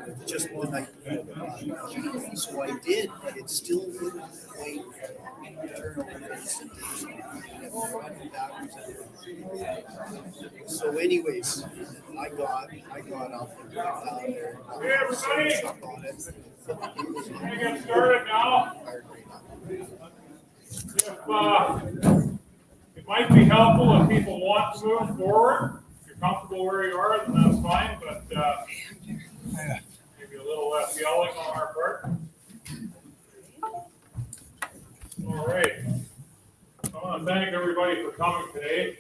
with just one night. So I did, but it still wouldn't quite turn over the percentage. So anyways, I got up and went down there. Hey everybody, On it. can we get started now? It might be helpful if people want to move forward. If you're comfortable where you are, then that's fine, but maybe a little less yelling on our part. All right. I want to thank everybody for coming today.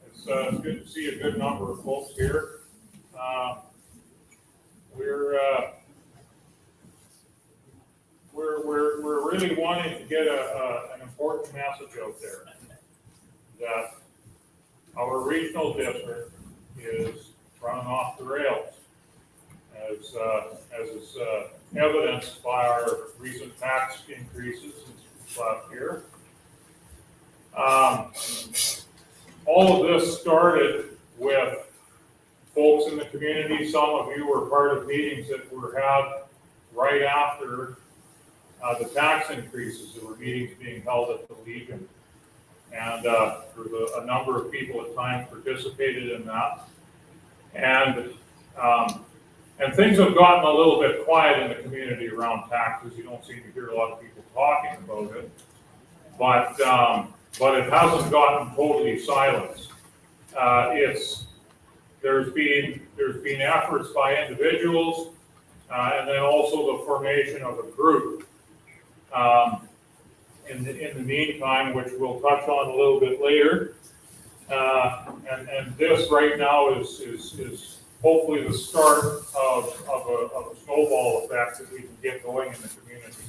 It's good to see a good number of folks here. We're really wanting to get an important message out there that our regional district is running off the rails, as is evidenced by our recent tax increases since last year. All of this started with folks in the community. Some of you were part of meetings that were had right after the tax increases. There were meetings being held at the Legion, and there was a number of people at times participated in that. And things have gotten a little bit quiet in the community around taxes. You don't seem to hear a lot of people talking about it, but it hasn't gotten totally silenced. There's been efforts by individuals, and then also the formation of a group. In the meantime, which we'll touch on a little bit later, and this right now is hopefully the start of a snowball effect that we can get going in the community.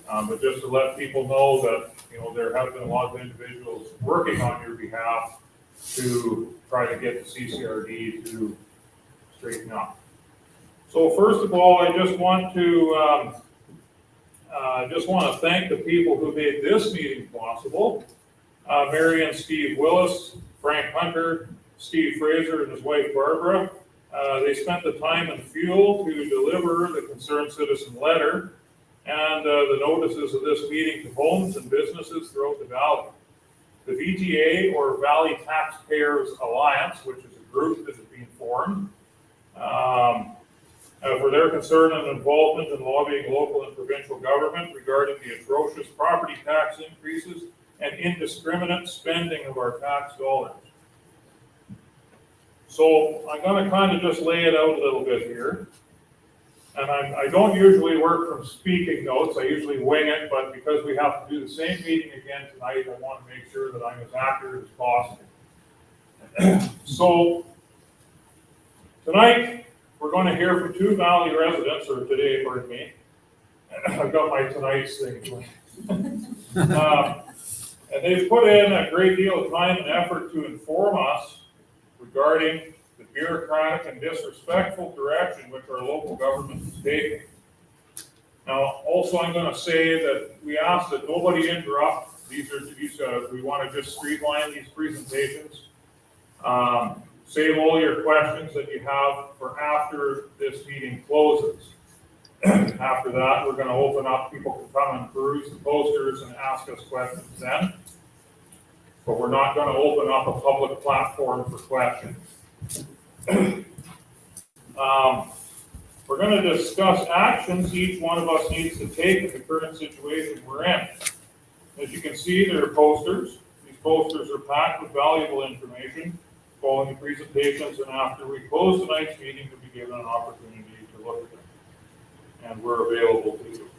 But just to let people know that there have been a lot of individuals working on your behalf to try to get the CCRD to straighten up. So first of all, I just want to thank the people who made this meeting possible. Mary and Steve Willis, Frank Hunter, Steve Fraser, and his wife Barbara. They spent the time and fuel to deliver the Concerned Citizen letter and the notices of this meeting to homes and businesses throughout the valley. The VTA, or Valley Taxpayers Alliance, which is a group that has been formed, for their concern and involvement in lobbying local and provincial government regarding the atrocious property tax increases and indiscriminate spending of our tax dollars. So I'm going to kind of just lay it out a little bit here. And I don't usually work from speaking notes. I usually wing it, but because we have to do the same meeting again tonight, I want to make sure that I'm as accurate as possible. So tonight, we're going to hear from two Valley residents, or today, pardon me. I've got my tonight's thing. And they've put in a great deal of time and effort to inform us regarding the bureaucratic and disrespectful direction which our local government is taking. Now, also I'm going to say that we ask that nobody interrupt. We want to just streamline these presentations. Save all your questions that you have for after this meeting closes. After that, we're going to open up. People can come and peruse the posters and ask us questions then. But we're not going to open up a public platform for questions. We're going to discuss actions each one of us needs to take in the current situation we're in. As you can see, there are posters. These posters are packed with valuable information following the presentations, and after we close tonight's meeting, you'll be given an opportunity to look at them. And we're available to you.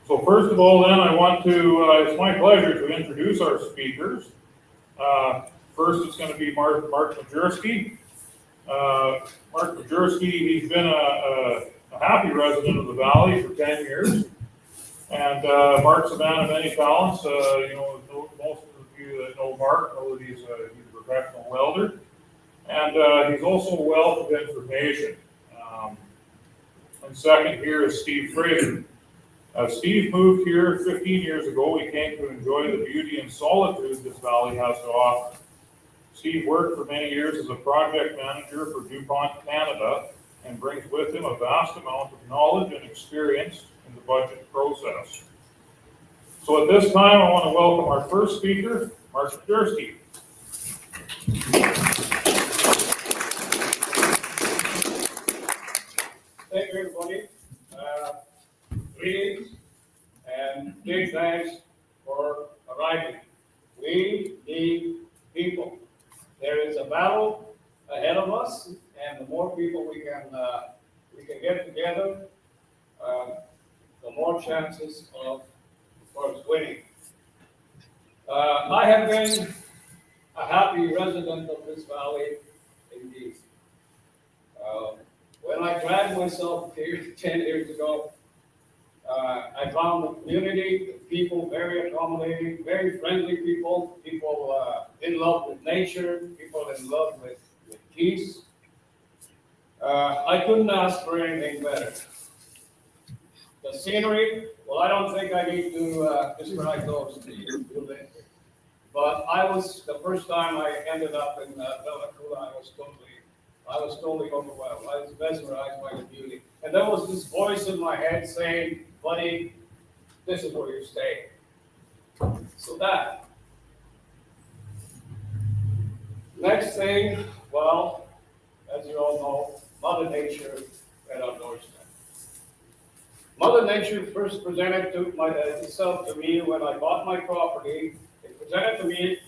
So first of all, then, I want to, it's my pleasure to introduce our speakers. First, it's going to be Mark Majerski. Mark Majerski, he's been a happy resident of the Valley for 10 years. And Mark's a man of many talents. Most of you that know Mark know that he's a professional welder. And he's also a wealth of information. And second here is Steve Fraser. Steve moved here 15 years ago. He came to enjoy the beauty and solitude this valley has to offer. Steve worked for many years as a project manager for DuPont Canada and brings with him a vast amount of knowledge and experience in the budget process. So at this time, I want to welcome our first speaker, Mark Dursky. Thank you, everybody. Greetings and big thanks for arriving. We need people. There is a battle ahead of us, and the more people we can get together, the more chances of course winning. I have been a happy resident of this valley indeed. When I dragged myself here 10 years ago, I found the community, the people very accommodating, very friendly people, people in love with nature, people in love with peace. I couldn't ask for anything better. The scenery, well, I don't think I need to describe those to you. But the first time I ended up in Velacruz, I was totally overwhelmed. I was mesmerized by the beauty. And there was this voice in my head saying, buddy, this is where you stay. So that. Next thing, well, as you all know, Mother Nature at our doorstep. Mother Nature first presented itself to me when I bought my property. It presented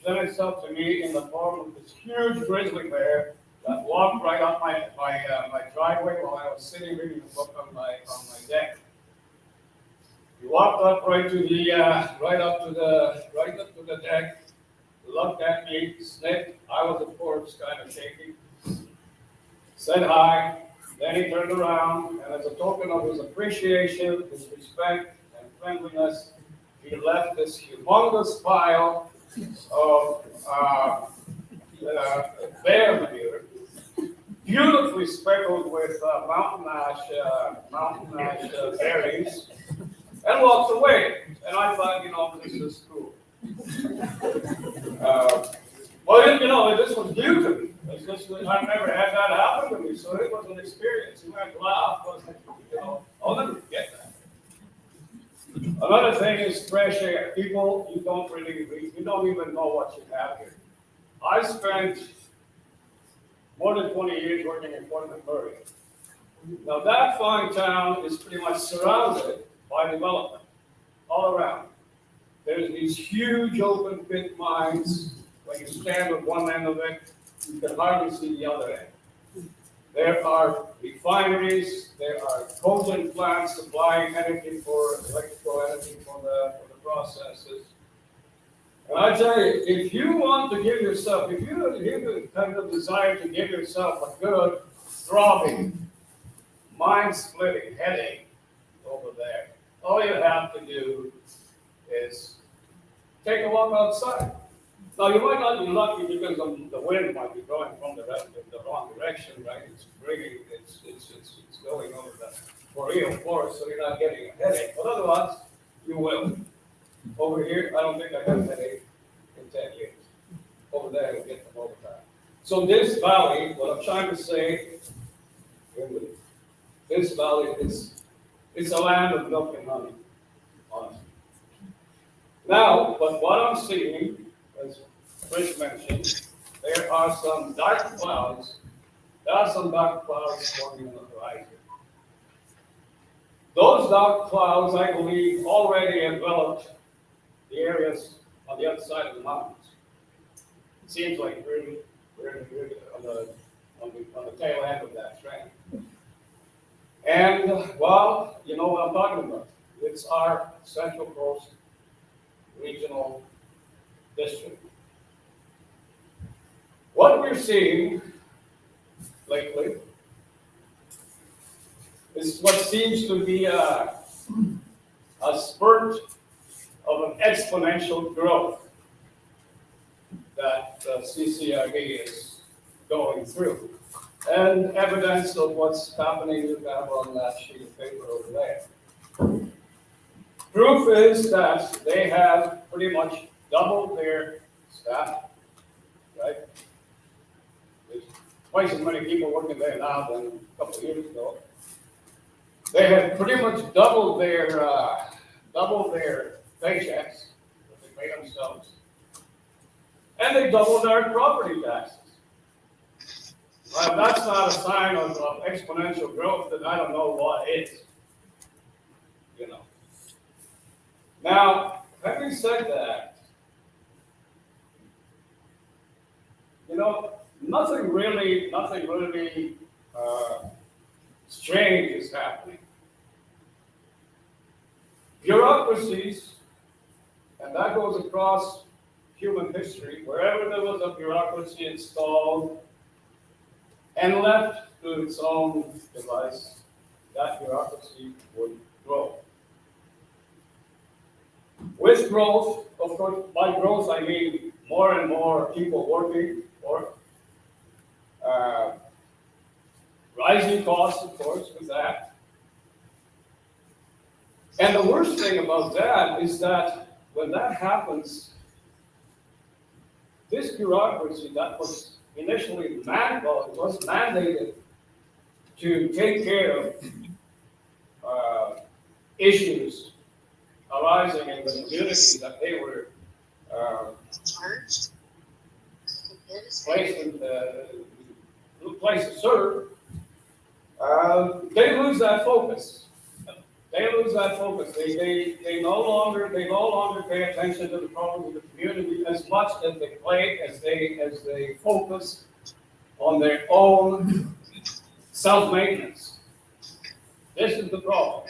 itself to me in the form of this huge grizzly bear that walked right up my driveway while I was sitting reading a book on my deck. He walked up right up to the deck, looked at me, sniffed. I was, of course, kind of shaky. Said hi. Then he turned around, and as a token of his appreciation, his respect, and friendliness, he left this humongous pile of bear manure, beautifully speckled with mountain ash berries, and walked away. And I thought, this is cool. This was new to me. I've never had that happen to me, so it was an experience. You might laugh, but I'll never forget that. Another thing is fresh air. People, you don't even know what you have here. I spent more than 20 years working in Fort McMurray. Now that fine town is pretty much surrounded by development all around. There's these huge open pit mines. When you stand at one end of it, you can hardly see the other end. There are refineries, there are cogen plants supplying energy electrical energy for the processes. And I tell you, if you want to give yourself, if you have the desire to give yourself a good, throbbing, mind-splitting headache over there, all you have to do is take a walk outside. Now, you might not be lucky because the wind might be going from the wrong direction, right? It's going over the boreal forest, so you're not getting a headache. But otherwise, you will. Over here, I don't think I have a headache in 10 years. Over there, you'll get them all the time. So this valley, what I'm trying to say, this valley it's a land of milk and honey, honestly. Now, but what I'm seeing, as Chris mentioned, there are some dark clouds. There are some dark clouds forming on the horizon. Those dark clouds, I believe, already enveloped the areas on the other side of the mountains. It seems like we're on the tail end of that trend. And, well, you know what I'm talking about. It's our Central Coast Regional District. What we're seeing lately is what seems to be a spurt of an exponential growth that CCRD is going through. And evidence of what's happening you have on that sheet of paper over there. Proof is that they have pretty much doubled their staff, right? twice as many people working there now than a couple of years ago. They have pretty much doubled their paychecks that they pay themselves. And they doubled their property taxes. Well, that's not a sign of exponential growth, then I don't know what is. You know. Now, having said that, you know, nothing really strange is happening. Bureaucracies, and that goes across human history, wherever there was a bureaucracy installed and left to its own device, that bureaucracy would grow. With growth, of course, by growth I mean more and more people working for rising costs, of course, with that. And the worst thing about that is that when that happens, this bureaucracy that was initially was mandated to take care of issues arising in the community that they were placed in the place to serve, they lose that focus. They lose that focus. They no longer pay attention to the problems of the community as much as they focus on their own self-maintenance. This is the problem.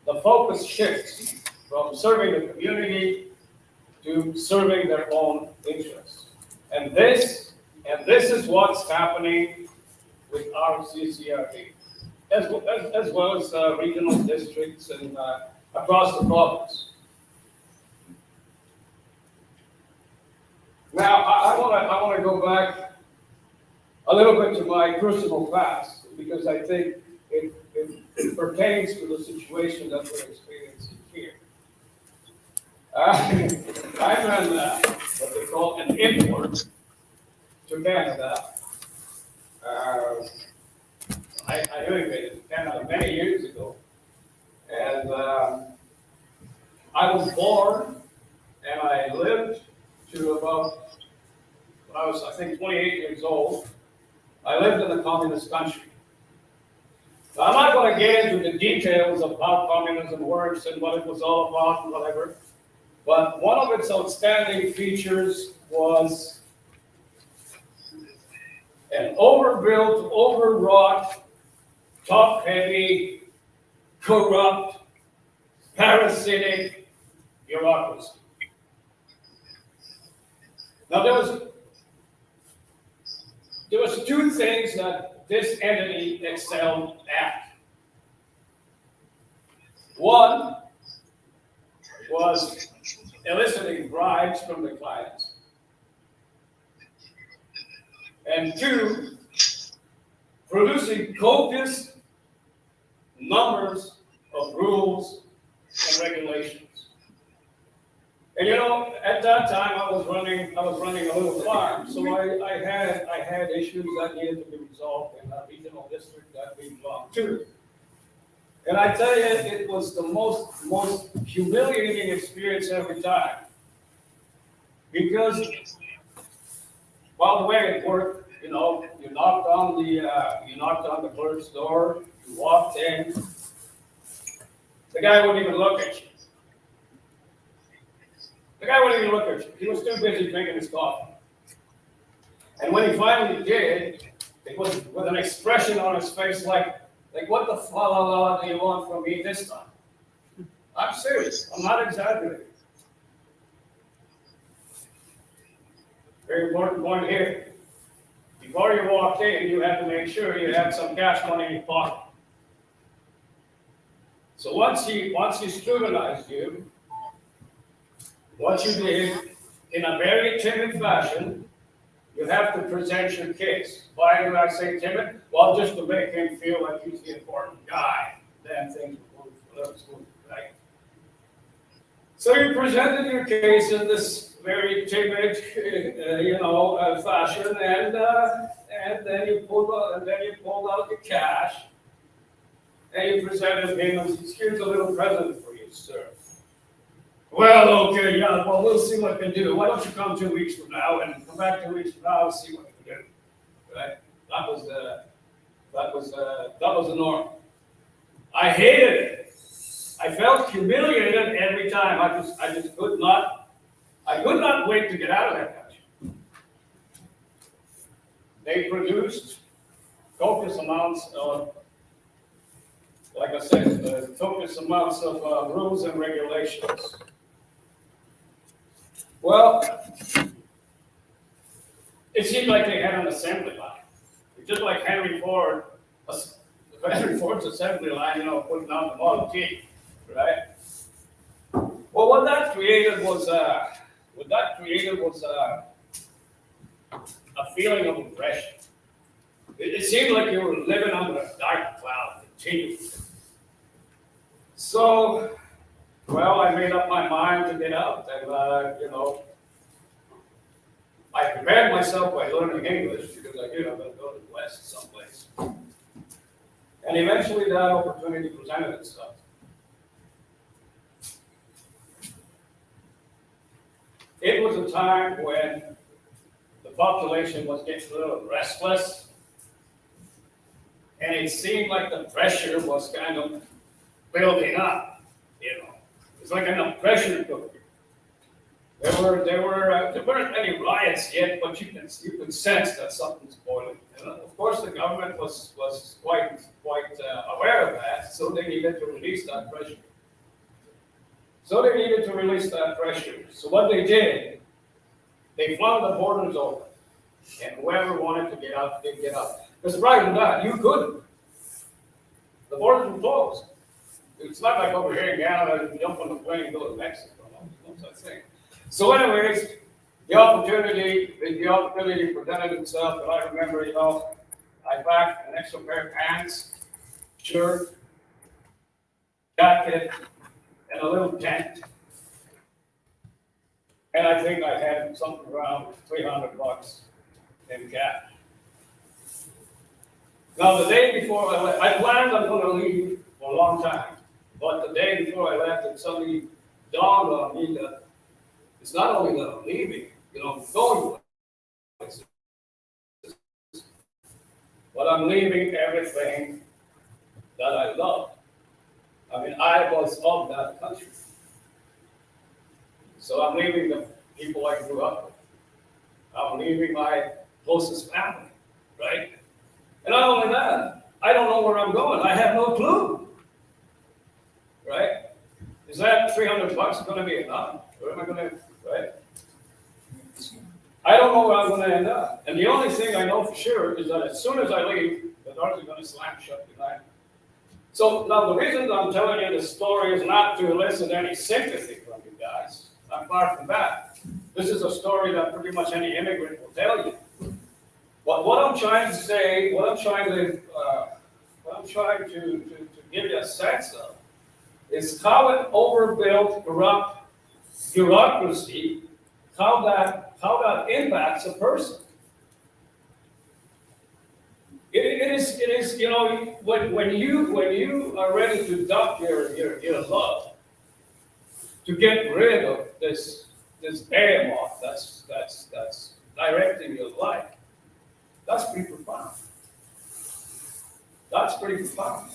The focus shifts from serving the community to serving their own interests. And this is what's happening with our CCRD, as well as regional districts and across the province. Now, I want to go back a little bit to my personal past, because I think it pertains to the situation that we're experiencing here. I ran what they call an import to Canada. I immigrated to Canada many years ago, and I was born and I lived to about, when I was, I think, 28 years old. I lived in a communist country. Now, I'm not going to get into the details of how communism works and what it was all about and whatever, but one of its outstanding features was an overbuilt, overwrought, top-heavy, corrupt, parasitic bureaucracy. Now, there was two things that this entity excelled at. One was eliciting bribes from the clients. And two, producing copious numbers of rules and regulations. And you know, at that time I was running a little farm, so I had issues that needed to be resolved in a regional district that we belonged to. And I tell you, it was the most humiliating experience every time. Because, well, the way it worked, you know, you knocked on the clerk's door, you walked in, the guy wouldn't even look at you. The guy wouldn't even look at you. He was too busy drinking his coffee. And when he finally did, it was with an expression on his face like what the f*** do you want from me this time? I'm serious. I'm not exaggerating. Very important point here. Before you walked in, you had to make sure you had some cash money in your pocket. So once he scrutinized you, what you did, in a very timid fashion, you have to present your case. Why do I say timid? Well, just to make him feel like he's the important guy. Then things will move, right? So you presented your case in this very timid, fashion, and then you pulled out the cash, and you presented him as, here's a little present for you, sir. Well, okay, yeah, well, we'll see what we can do. Why don't you come 2 weeks from now and come back 2 weeks from now and see what we can do, right? That was the norm. I hated it. I felt humiliated every time. I just could not wait to get out of that country. They produced copious amounts of, like I said, copious amounts of rules and regulations. Well, it seemed like they had an assembly line. Just like Henry Ford's assembly line, putting out the Model T, right? Well, what that created was a feeling of oppression. It seemed like you were living under a dark cloud continually. So, well, I made up my mind to get out, and I prepared myself by learning English because I knew I was going to go to the West someplace. And eventually that opportunity presented itself. It was a time when the population was getting a little restless, and it seemed like the pressure was kind of building up, It's like an pressure cooker. There weren't any riots yet, but you can sense that something's boiling. And of course, the government was quite aware of that, so they needed to release that pressure. So what they did, they flung the borders open, and whoever wanted to get out, did get out. Because right than that, you couldn't. The borders were closed. It's not like over here in Canada, you jump on the plane and go to Mexico. No such thing. So anyways, the opportunity presented itself, and I remember, I packed an extra pair of pants, shirt, jacket, and a little tent. And I think I had something around $300 in cash. Now, the day before I left, I planned on going to leave for a long time, but the day before I left, it suddenly dawned on me that it's not only that I'm leaving, going places, but I'm leaving everything that I love. I mean, I was of that country. So I'm leaving the people I grew up with. I'm leaving my closest family, right? And not only that, I don't know where I'm going. I have no clue, right? Is that $300 going to be enough? Where am I going to, right? I don't know where I'm going to end up. And the only thing I know for sure is that as soon as I leave, the doors are going to slam shut behind me. So now the reason I'm telling you this story is not to elicit any sympathy from you guys. I'm far from that. This is a story that pretty much any immigrant will tell you. But what I'm trying to say, what I'm trying to give you a sense of is how an overbuilt, corrupt bureaucracy, how that impacts a person. It is, when you are ready to dump your love, to get rid of this behemoth that's directing your life, that's pretty profound. That's pretty profound.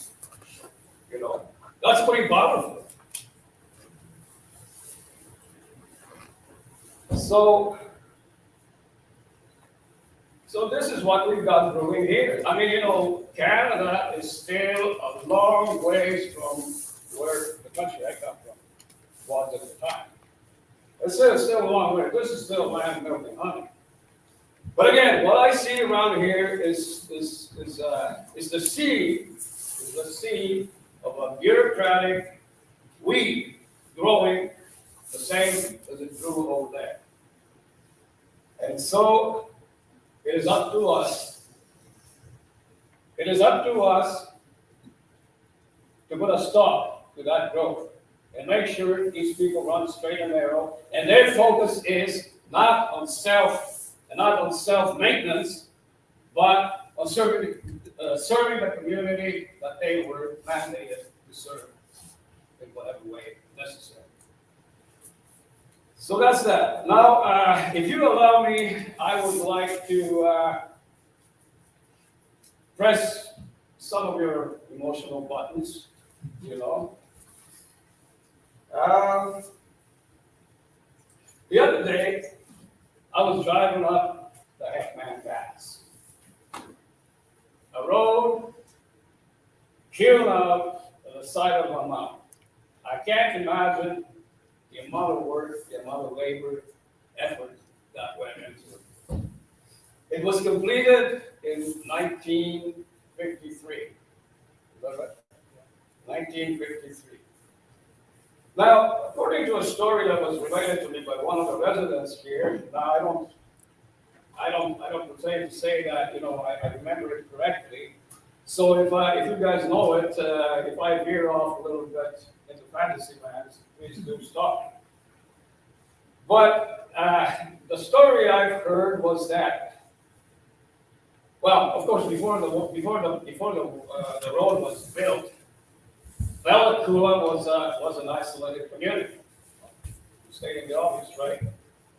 That's pretty powerful. So this is what we've got brewing here. I mean, Canada is still a long ways from where the country I come from was at the time. It's still a long way. This is still land, milk, and honey. But again, what I see around here is the seed of a bureaucratic weed growing the same as it grew over there. And so it is up to us. It is up to us to put a stop to that growth. and make sure these people run straight and narrow. And their focus is not on self-maintenance, but on serving the community that they were mandated to serve in whatever way necessary. So that's that. Now, if you allow me, I would like to press some of your emotional buttons, you know. The other day, I was driving up the Heckman Pass. A road hewn out on the side of a mountain. I can't imagine the amount of work, the amount of labor, effort that went into it. It was completed in 1953. Is that right? 1953. Now, according to a story that was related to me by one of the residents here, now I don't pretend to say that, you know, I remember it correctly. So if you guys know it, if I veer off a little bit into fantasy lands, please do stop. But the story I've heard was that, well, of course, before the road was built, Bella Coola was an isolated community. Stating the obvious, right?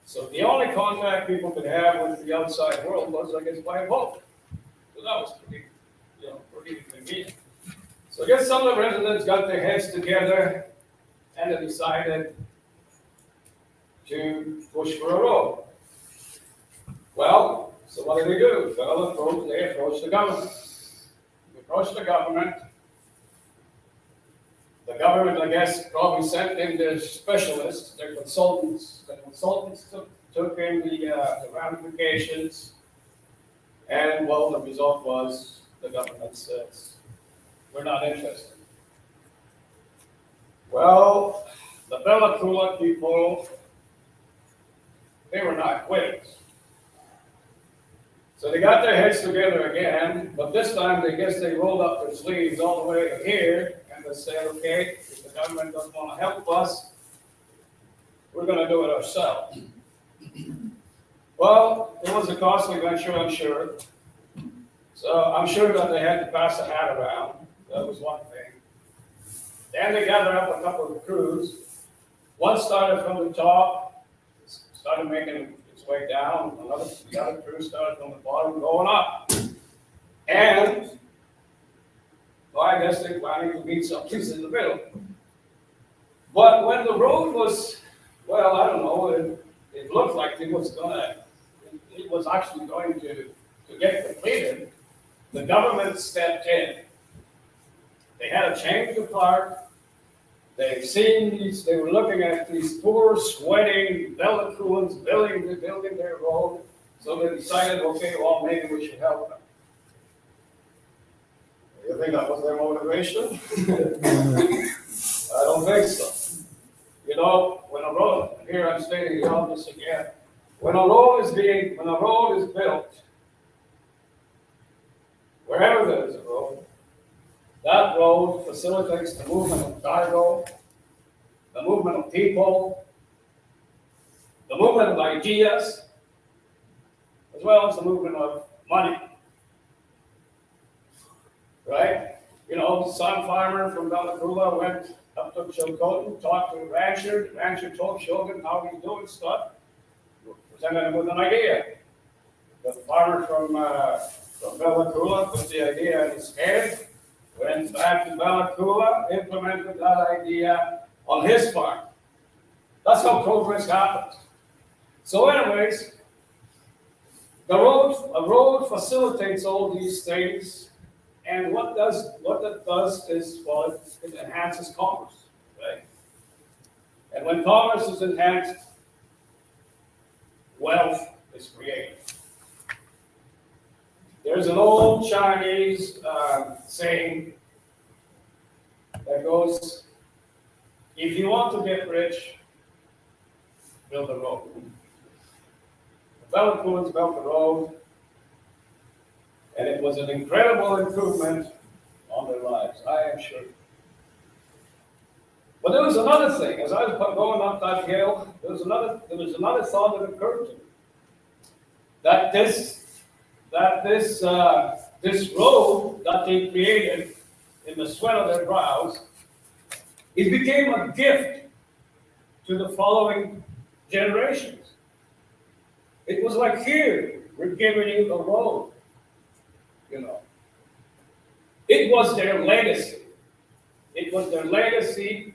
So the only contact people could have with the outside world was, I guess, by a boat. So that was pretty convenient. So I guess some of the residents got their heads together and they decided to push for a road. Well, so what did they do? They approached the government. They approached the government. The government, I guess, probably sent in their specialists, their consultants. The consultants took in the ramifications, and well, the result was the government says, we're not interested. Well, the Bella Coola people, they were not quitters. So they got their heads together again, but this time they rolled up their sleeves all the way to here, and they said, okay, if the government doesn't want to help us, we're going to do it ourselves. Well, it was a costly venture, I'm sure. So I'm sure that they had to pass a hat around. That was one thing. Then they gathered up a couple of crews. One started from the top, started making its way down. The other crew started from the bottom, going up. And well, I guess they're planning to meet someplace in the middle. But when the road was, well, I don't know, it looked like it was actually going to get completed. The government stepped in. They had a change of heart. They were looking at these poor, sweating Bella Coolans building their road. So they decided, okay, well, maybe we should help them. You think that was their motivation? I don't think so. You know, when a road, here I'm stating the obvious again, when a road is built, wherever there is a road, that road facilitates the movement of cargo, the movement of people, the movement of ideas, as well as the movement of money. Right? You know, some farmer from Bella Coola went up to Chilcotin, talked to the rancher. The rancher told Shogun how he's doing stuff, presented him with an idea. The farmer from Bella Coola put the idea in his head, went back to Bella Coola, implemented that idea on his farm. That's how progress happens. So anyways, a road facilitates all these things. And what that does is, well, it enhances commerce, right? And when commerce is enhanced, wealth is created. There's an old Chinese saying that goes, if you want to get rich, build a road. The Bella Coolans built the road, and it was an incredible improvement on their lives, I am sure. But there was another thing, as I was going up that hill, there was another thought that occurred to me. That this road that they created in the sweat of their brows, it became a gift to the following generations. It was like, here, we're giving you the road, you know. It was their legacy. It was their legacy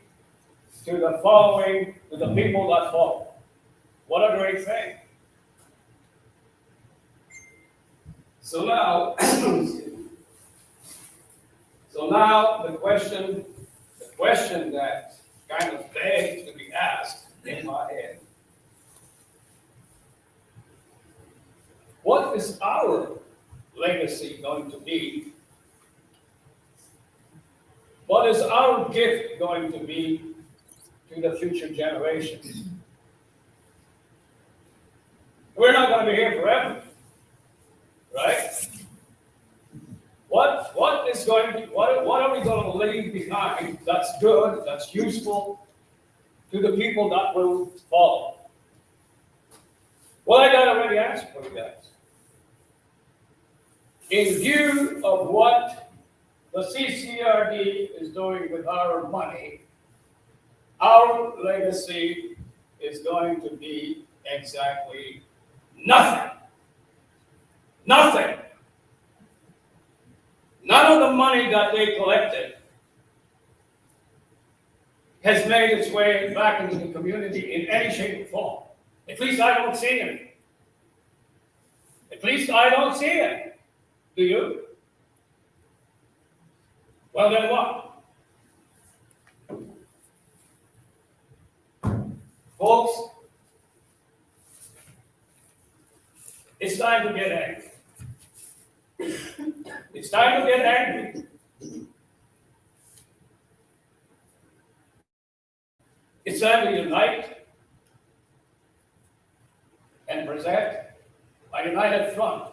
to the following, to the people that follow. What a great thing. So now, the question that kind of begs to be asked in my head, what is our legacy going to be? What is our gift going to be to the future generations? We're not going to be here forever, right? What are we going to leave behind that's good, that's useful to the people that will follow? Well, I got already answered for you guys. In view of what the CCRD is doing with our money, our legacy is going to be exactly nothing. Nothing. None of the money that they collected has made its way back into the community in any shape or form. At least I don't see any. At least I don't see it. Do you? Well, then what? Folks, it's time to get angry. It's time to get angry. It's time to unite and present a united front.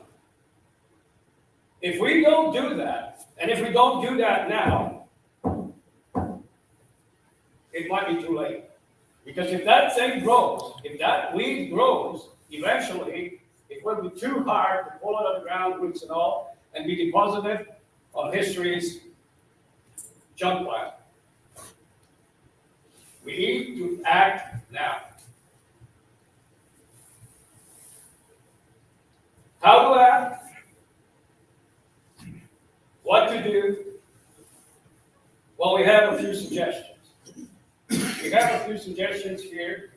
If we don't do that, and if we don't do that now, it might be too late. Because if that thing grows, if that weed grows, eventually it will be too hard to pull it out of the ground, roots and all, and be deposited on history's junk pile. We need to act now. How to act? What to do? Well, we have a few suggestions. We have a few suggestions here.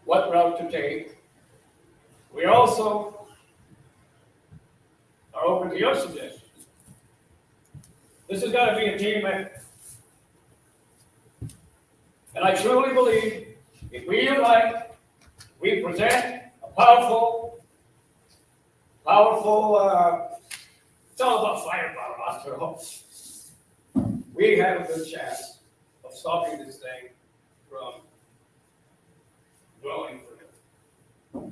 What route to take. We also are open to your suggestions. This has got to be a team effort. And I truly believe if we unite, we present a powerful, it's all about firepower after all. We have a good chance of stopping this thing from growing further.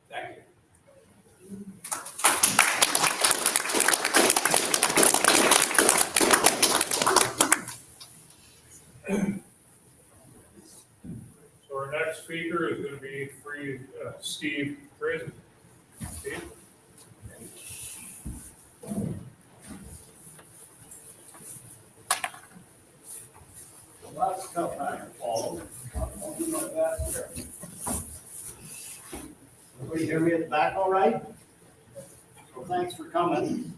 Thank you. So our next speaker is going to be Steve Fraser. Steve? Let's come back, Paul. I'll do my best here. Everybody hear me at the back all right? Well, thanks for coming.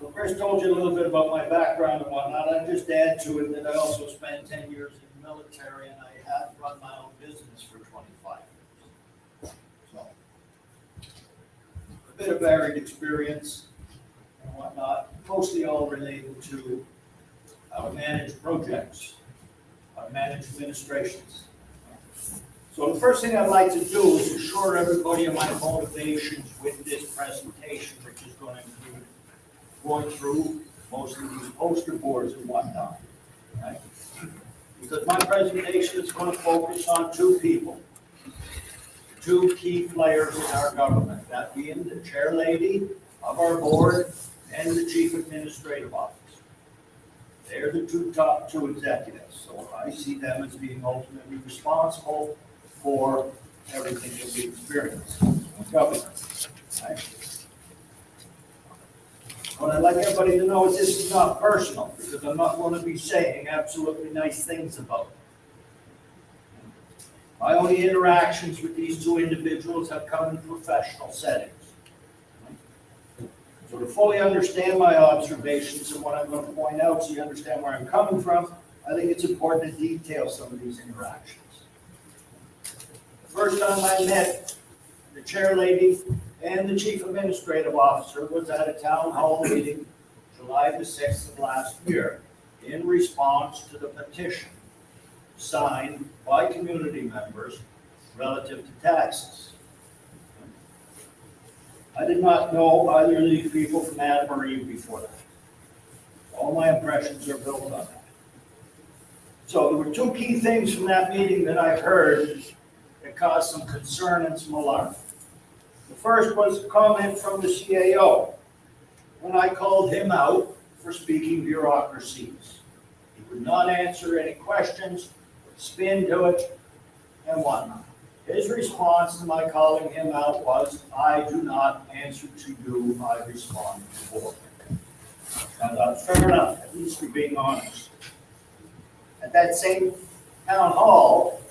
So Chris told you a little bit about my background and whatnot. I'd just add to it that I also spent 10 years in the military and I have run my own business for 25 years. So a bit of varied experience and whatnot, mostly all related to how to manage projects, how to manage administrations. So the first thing I'd like to do is assure everybody of my motivations with this presentation, which is going to include going through most of these poster boards and whatnot. Right? Because my presentation is going to focus on two people, two key players in our government, that being the chair lady of our board and the chief administrative officer. They're the top two executives, so I see them as being ultimately responsible for everything that we experience in government. Right? What I'd like everybody to know is this is not personal, because I'm not going to be saying absolutely nice things about it. My only interactions with these two individuals have come in professional settings. So to fully understand my observations and what I'm going to point out, so you understand where I'm coming from, I think it's important to detail some of these interactions. The first time I met the chair lady and the chief administrative officer was at a town hall meeting July the 6th of last year in response to the petition signed by community members relative to taxes. I did not know either of these people from Adam or Eve before that. All my impressions are built on that. So there were two key things from that meeting that I heard that caused some concern and some alarm. The first was a comment from the CAO when I called him out for speaking bureaucracies. He would not answer any questions, spin to it, and whatnot. His response to my calling him out was, I do not answer to you, I respond for. And that's fair enough, at least you're being honest. At that same town hall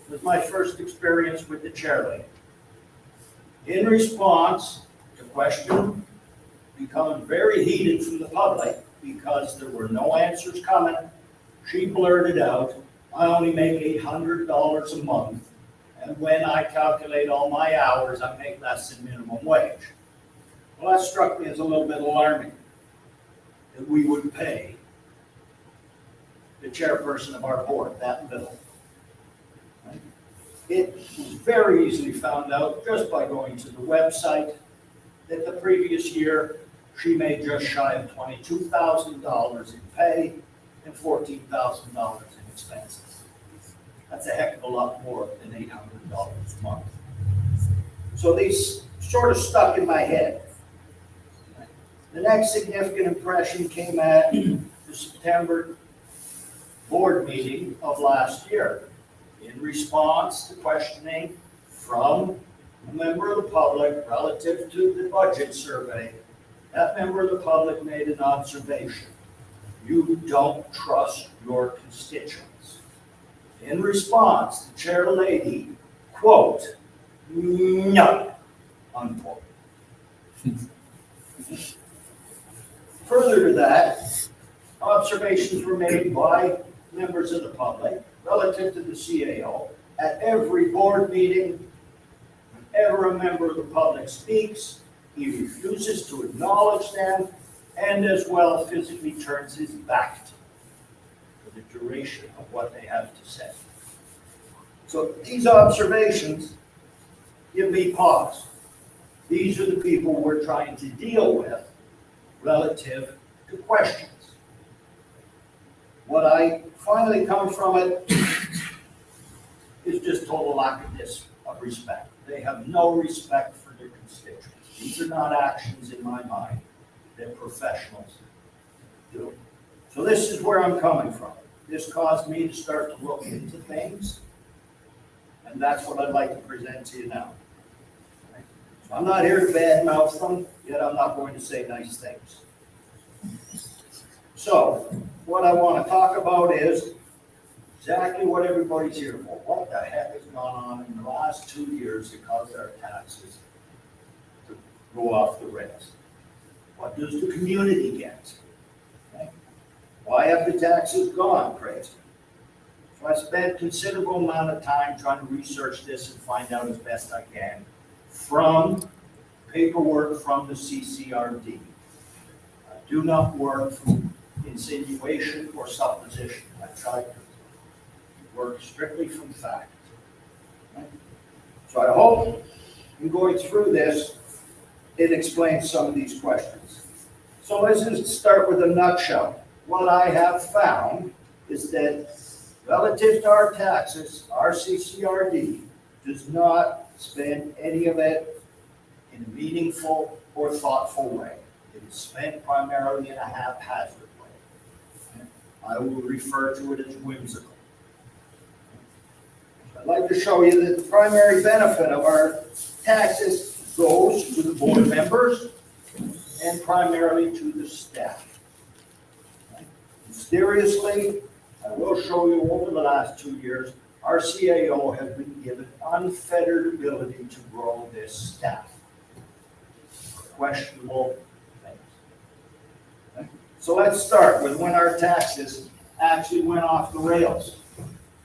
was my first experience with the chair lady. In response to question becoming very heated from the public because there were no answers coming, she blurted out, I only make $800 a month. And when I calculate all my hours, I make less than minimum wage. Well, that struck me as a little bit alarming, that we would pay the chairperson of our board that little. Right? It was very easily found out just by going to the website that the previous year she made just shy of $22,000 in pay and $14,000 in expenses. That's a heck of a lot more than $800 a month. So these sort of stuck in my head. The next significant impression came at the September board meeting of last year. In response to questioning from a member of the public relative to the budget survey, that member of the public made an observation. You don't trust your constituents. In response, the chair lady, quote, no, unquote. Further to that, observations were made by members of the public relative to the CAO at every board meeting. Whenever a member of the public speaks, he refuses to acknowledge them and as well physically turns his back to them for the duration of what they have to say. So these observations give me pause. These are the people we're trying to deal with relative to questions. What I finally come from it is just total lack of respect. They have no respect for their constituents. These are not actions in my mind that professionals do. So this is where I'm coming from. This caused me to start to look into things, and that's what I'd like to present to you now. So I'm not here to badmouth them, yet I'm not going to say nice things. So what I want to talk about is exactly what everybody's here for. What the heck has gone on in the last 2 years that caused our taxes to go off the rails? What does the community get? Okay. Why have the taxes gone crazy? So I spent a considerable amount of time trying to research this and find out as best I can from paperwork from the CCRD. I do not work from insinuation or supposition. I try to work strictly from fact. Okay. So I hope in going through this, it explains some of these questions. So let's just start with a nutshell. What I have found is that relative to our taxes, our CCRD does not spend any of it in in a meaningful or thoughtful way. It is spent primarily in a haphazard way. I will refer to it as whimsical. I'd like to show you that the primary benefit of our taxes goes to the board members and primarily to the staff. Mysteriously, I will show you over the last 2 years, our CAO has been given unfettered ability to grow this staff. Questionable things. Okay? So let's start with when our taxes actually went off the rails.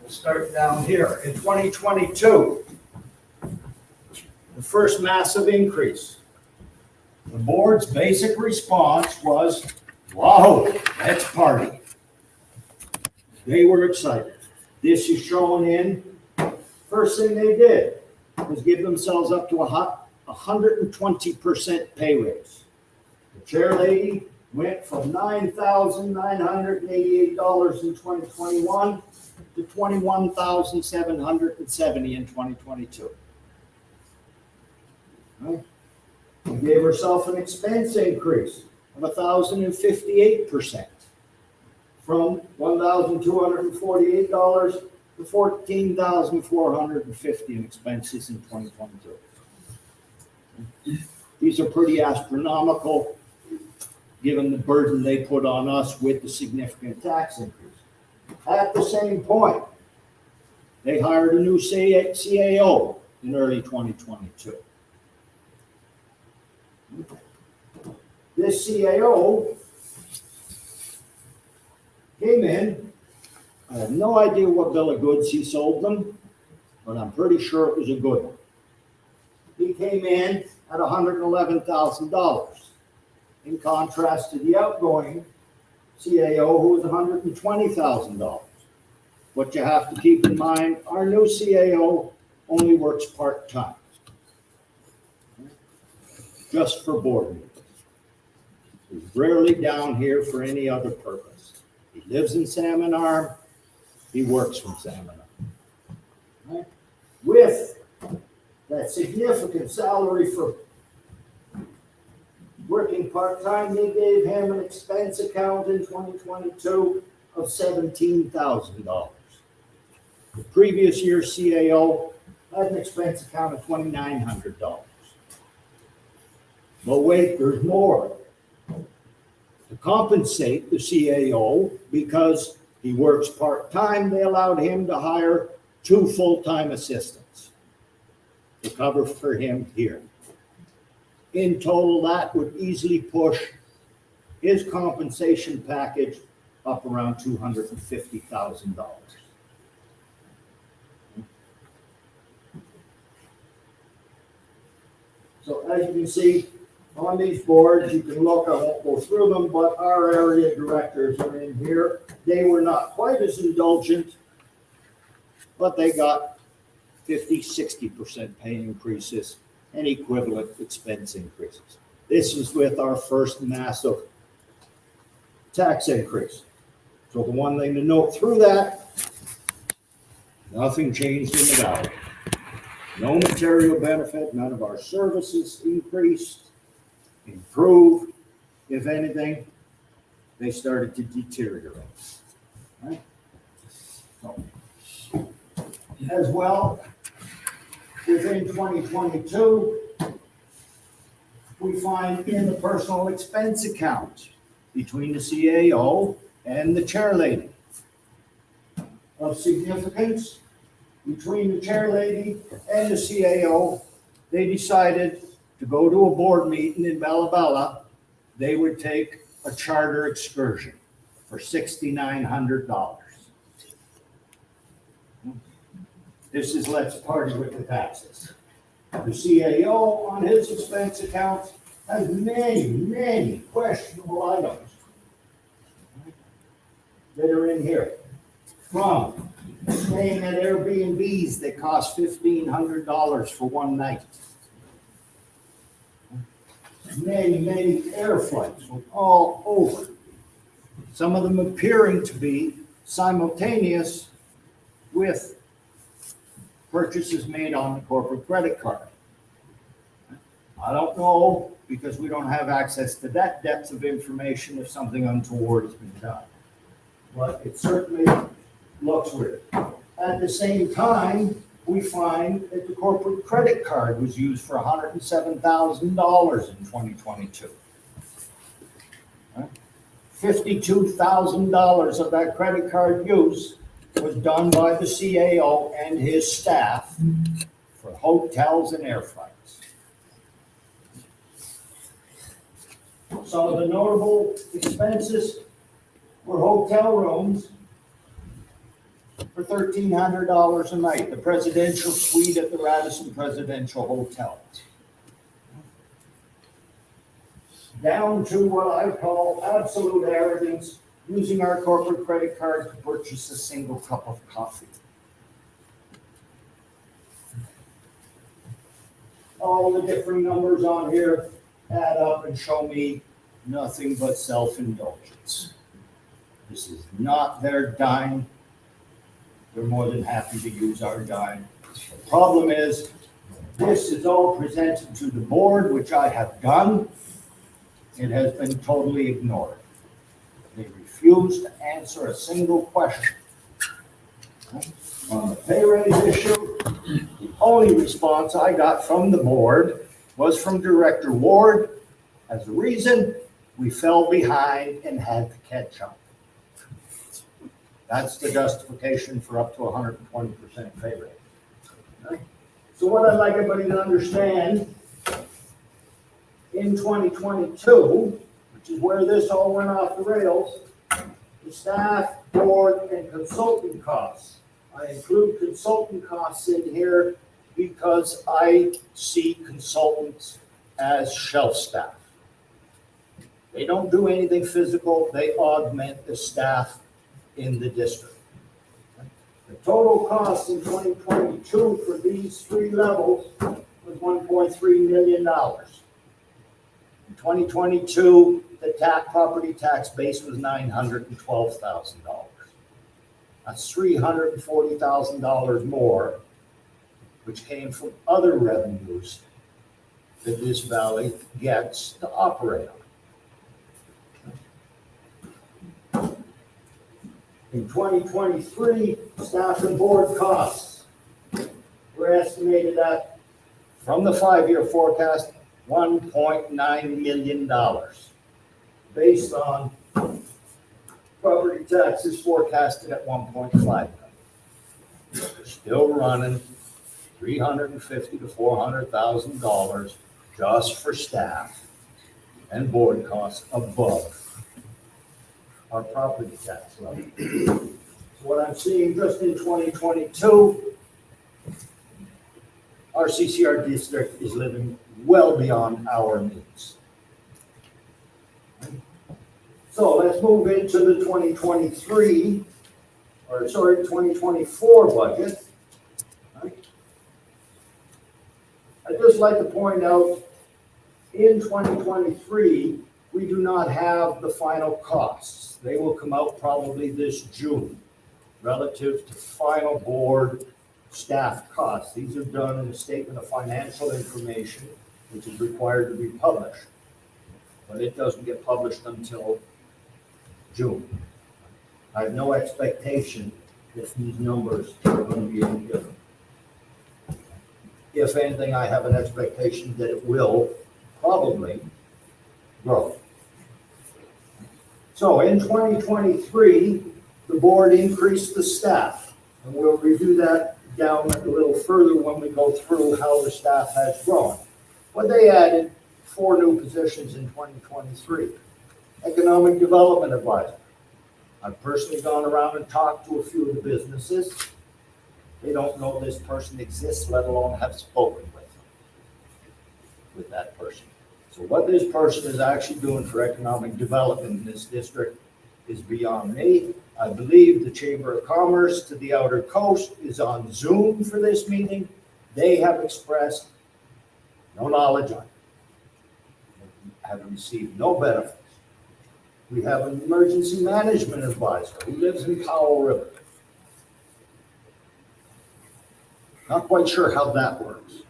We'll start down here. In 2022, the first massive increase. The board's basic response was, wow, let's party. They were excited. This is shown in, first thing they did was give themselves up to a 120% pay raise. The chair lady went from $9,988 in 2021 to $21,770 in 2022. Right? She gave herself an expense increase of 1,058%. From $1,248 to $14,450 in expenses in 2022. These are pretty astronomical, given the burden they put on us with the significant tax increase. At the same point, they hired a new CAO in early 2022. This CAO came in, I have no idea what bill of goods he sold them, but I'm pretty sure it was a good one. He came in at $111,000, in contrast to the outgoing CAO who was $120,000. What you have to keep in mind, our new CAO only works part-time, just for board meetings. He's rarely down here for any other purpose. He lives in Salmon Arm. He works from Salmon Arm. Right? With that significant salary for working part-time, they gave him an expense account in 2022 of $17,000. The previous year's CAO had an expense account of $2,900. But wait, there's more. To compensate the CAO, because he works part-time, they allowed him to hire 2 full-time assistants to cover for him here. In total, that would easily push his compensation package up around $250,000. So as you can see, on these boards, you can look, I won't go through them, but our area directors are in here. They were not quite as indulgent, but they got 50, 60% pay increases and equivalent expense increases. This is with our first massive tax increase. So the one thing to note through that, nothing changed in the valley. No material benefit, none of our services increased, improved. If anything, they started to deteriorate. Right? So, as well, within 2022, we find in the personal expense account between the CAO and the chair lady of significance. Between the chair lady and the CAO, they decided to go to a board meeting in Bella Bella. They would take a charter excursion for $6,900. This is let's party with the taxes. The CAO on his expense account has many, many questionable items that are in here. From staying at Airbnbs that cost $1,500 for one night. Many, many air flights from all over. Some of them appearing to be simultaneous with purchases made on the corporate credit card. I don't know, because we don't have access to that depth of information if something untoward has been done. But it certainly looks weird. At the same time, we find that the corporate credit card was used for $107,000 in 2022. $52,000 of that credit card use was done by the CAO and his staff for hotels and air flights. Some of the notable expenses were hotel rooms for $1,300 a night, the presidential suite at the Radisson Presidential Hotel. Down to what I call absolute arrogance, using our corporate credit card to purchase a single cup of coffee. All the different numbers on here add up and show me nothing but self-indulgence. This is not their dime. They're more than happy to use our dime. The problem is, this is all presented to the board, which I have done. It has been totally ignored. They refuse to answer a single question. On the pay raise issue, the only response I got from the board was from Director Ward. As a reason, we fell behind and had to catch up. That's the justification for up to 120% pay raise. So what I'd like everybody to understand, in 2022, which is where this all went off the rails, the staff, board, and consulting costs. I include consultant costs in here because I see consultants as shelf staff. They don't do anything physical, they augment the staff in the district. The total cost in 2022 for these three levels was $1.3 million. In 2022, the property tax base was $912,000. That's $340,000 more, which came from other revenues that this valley gets to operate on. In 2023, staff and board costs were estimated at, from the 5-year forecast, $1.9 million, based on property taxes forecasted at $1.5 million. We're still running $350,000 to $400,000 just for staff and board costs above our property tax level. So what I'm seeing just in 2022, our CCR district is living well beyond our needs. So let's move into the 2024 budget. I'd just like to point out, in 2023, we do not have the final costs. They will come out probably this June, relative to final board staff costs. These are done in a statement of financial information, which is required to be published. But it doesn't get published until June. I have no expectation that these numbers are going to be any different. If anything, I have an expectation that it will probably grow. So in 2023, the board increased the staff, and we'll review that down a little further when we go through how the staff has grown. Well, they added 4 new positions in 2023. Economic Development Advisor. I've personally gone around and talked to a few of the businesses. They don't know this person exists, let alone have spoken with that person. So what this person is actually doing for economic development in this district is beyond me. I believe the Chamber of Commerce to the Outer Coast is on Zoom for this meeting. They have expressed no knowledge on it. They have received no benefits. We have an emergency management advisor who lives in Powell River. Not quite sure how that works.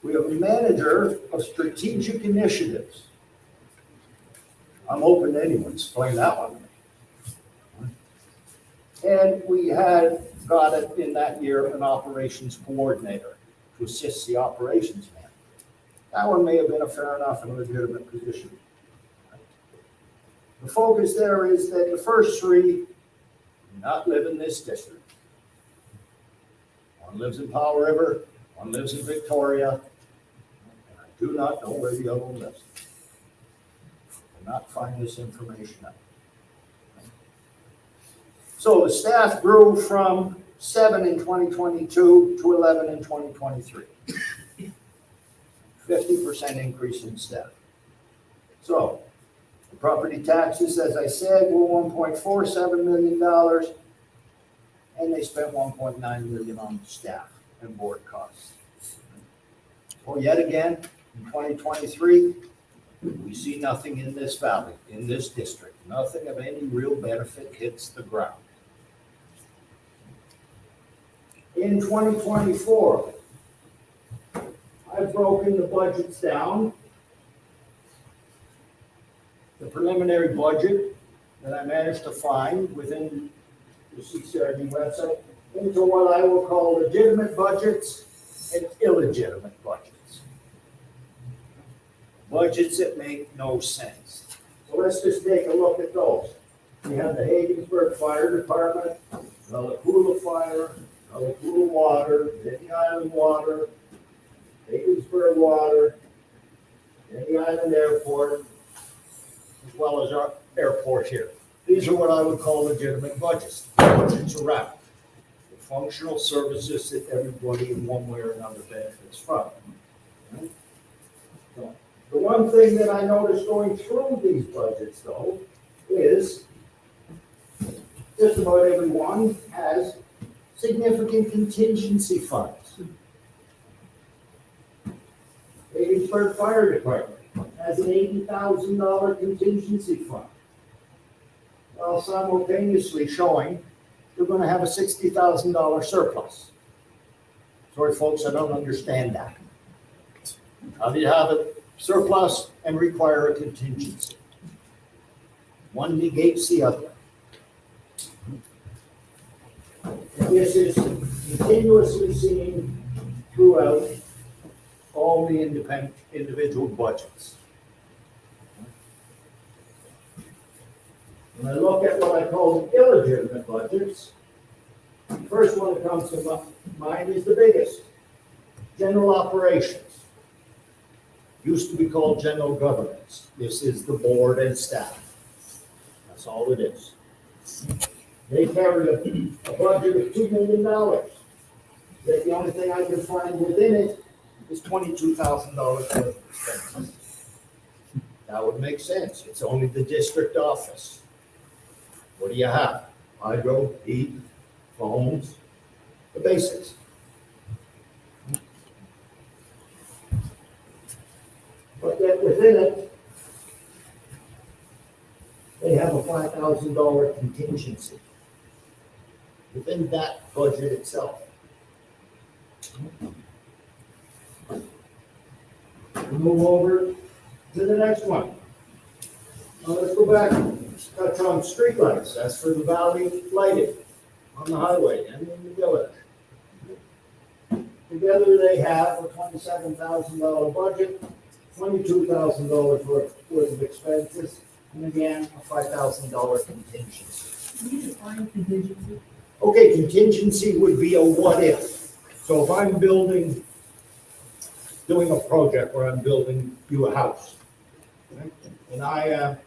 We have a manager of strategic initiatives. I'm open to anyone, explain that one to me. And we had got it in that year, an operations coordinator to assist the operations man. That one may have been a fair enough and legitimate position. The focus there is that the first three do not live in this district. One lives in Powell River, one lives in Victoria, and I do not know where the other one lives. I cannot find this information out. So the staff grew from 7 in 2022 to 11 in 2023. 50% increase in staff. So the property taxes, as I said, were $1.47 million, and they spent $1.9 million on staff and board costs. Well, yet again, in 2023, we see nothing in this valley, in this district. Nothing of any real benefit hits the ground. In 2024, I've broken the budgets down. The preliminary budget that I managed to find within the CCRD website into what I will call legitimate budgets and illegitimate budgets. Budgets that make no sense. So let's just take a look at those. We have the Haggensburg Fire Department, the Lakula Fire, the Lakula Water, Denny Island Water, Haggensburg Water, Denny Island Airport, as well as our airport here. These are what I would call legitimate budgets. Budgets around the functional services that everybody in one way or another benefits from. So, the one thing that I noticed going through these budgets, though, is just about everyone has significant contingency funds. Haggensburg Fire Department has an $80,000 contingency fund, while simultaneously showing they're going to have a $60,000 surplus. Sorry, folks, I don't understand that. How do you have a surplus and require a contingency? One negates the other. And this is continuously seen throughout all the individual budgets. When I look at what I call the illegitimate budgets, the first one that comes to mind is the biggest. General operations. Used to be called general governance. This is the board and staff. That's all it is. They carry a budget of $2 million. That the only thing I can find within it is $22,000 worth of expenses. That would make sense. It's only the district office. What do you have? Hydro, heat, phones, the basics. But yet within it, they have a $5,000 contingency within that budget itself. We'll move over to the next one. Now let's go back and touch on streetlights. That's for the valley lighting on the highway and in the village. Together they have a $27,000 budget, $22,000 worth of expenses, and again, a $5,000 contingency. Can you define contingency? Okay, contingency would be a what if. So if I'm doing a project where I'm building you a house, right? And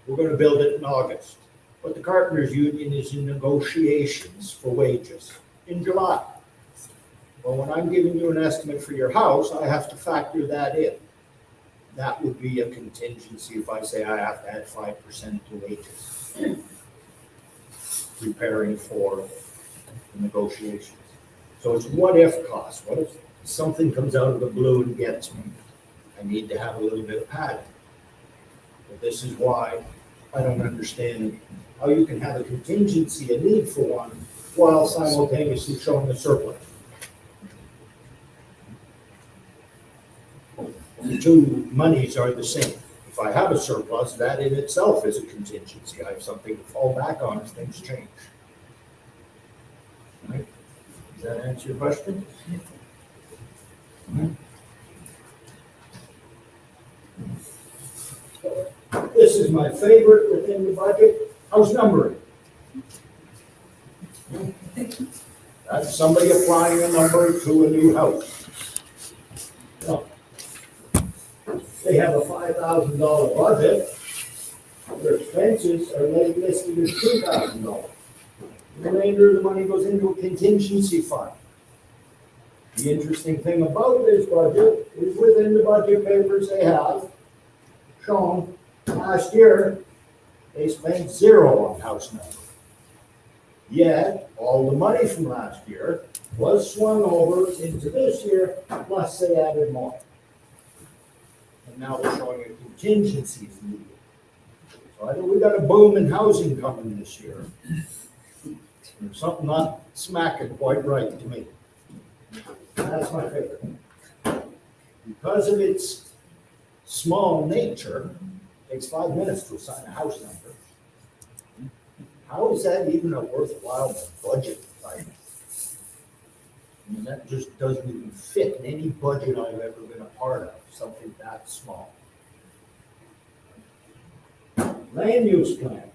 we're going to build it in August, but the carpenters union is in negotiations for wages in July. Well, when I'm giving you an estimate for your house, I have to factor that in. That would be a contingency if I say I have to add 5% to wages. Preparing for the negotiations. So it's what if costs. What if something comes out of the blue and gets me? I need to have a little bit of padding. But this is why I don't understand how you can have a contingency, a need for one, while simultaneously showing a surplus. The two monies are the same. If I have a surplus, that in itself is a contingency. I have something to fall back on if things change. Right? Does that answer your question? This is my favorite within the budget, house numbering. That's somebody applying a number to a new house. Well, they have a $5,000 budget. Their expenses are listed as $2,000. The remainder of the money goes into a contingency fund. The interesting thing about this budget is within the budget papers they have shown last year, they spent 0 on house numbering. Yet, all the money from last year was swung over into this year, plus they added more. And now they're showing a contingency is needed. So I think we got a boom in housing coming this year. There's something not smacking quite right to me. That's my favorite. Because of its small nature, it takes 5 minutes to assign a house number. How is that even a worthwhile budget item? I mean, that just doesn't even fit in any budget I've ever been a part of, something that small. Land use plan.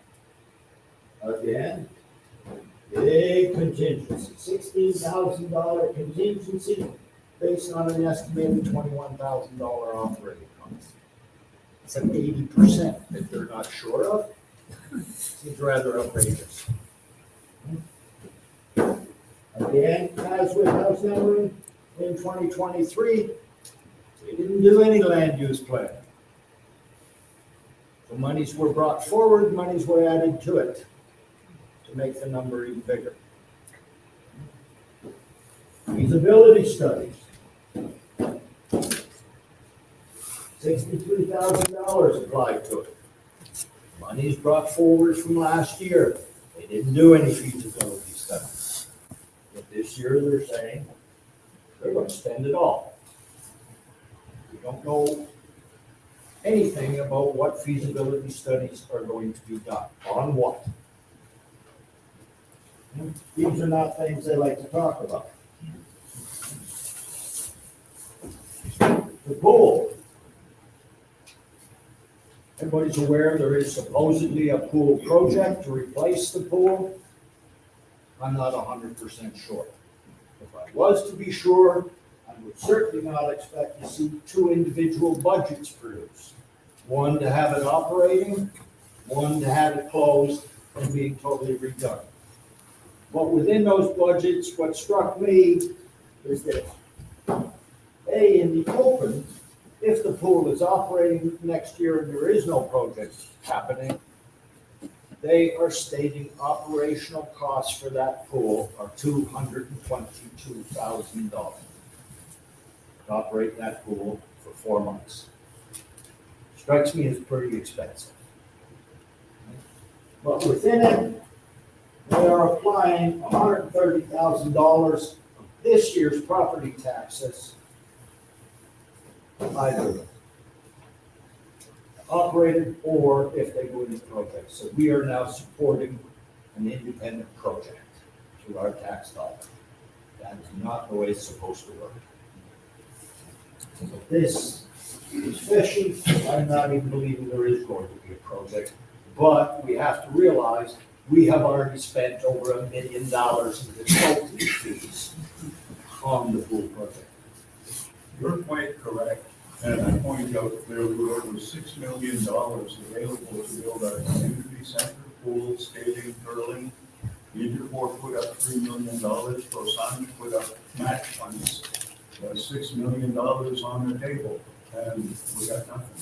Again, big contingency, $16,000 contingency based on an estimated $21,000 operating cost. It's an 80% that they're not sure of. Seems rather outrageous. Again, as with house numbering in 2023, they didn't do any land use plan. The monies were brought forward, monies were added to it to make the number even bigger. Feasibility studies. $63,000 applied to it. Money's brought forward from last year. They didn't do any feasibility studies. But this year they're saying they're going to spend it all. We don't know anything about what feasibility studies are going to be done. On what? These are not things they like to talk about. The pool. Everybody's aware there is supposedly a pool project to replace the pool. I'm not 100% sure. If I was to be sure, I would certainly not expect to see 2 individual budgets produced. One to have it operating, one to have it closed and being totally redone. But within those budgets, what struck me is this. A, in the open, if the pool is operating next year and there is no project happening, they are stating operational costs for that pool are $222,000 to operate that pool for 4 months. Strikes me as pretty expensive. But within it, they are applying $130,000 of this year's property taxes either operated or if they go into projects. So we are now supporting an independent project through our tax dollar. That is not the way it's supposed to work. So this is fishy. I'm not even believing there is going to be a project, but we have to realize we have already spent over $1 million in consulting fees on the pool project. You're quite correct, and I point out that there were over $6 million available to build our community center, pool, skating, curling. Interport put up $3 million, Corsani put up match funds, $6 million on the table, and we got nothing.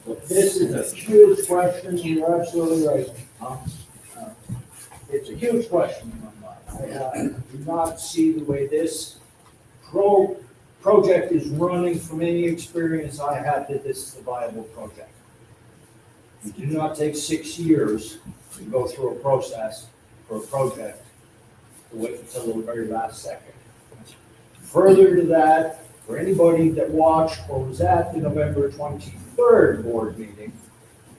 But this is a huge question, you're absolutely right. It's a huge question in my mind. I do not see the way this project is running from any experience I had that this is a viable project. You do not take 6 years to go through a process for a project to wait until the very last second. Further to that, For anybody that watched or was at the November 23rd board meeting,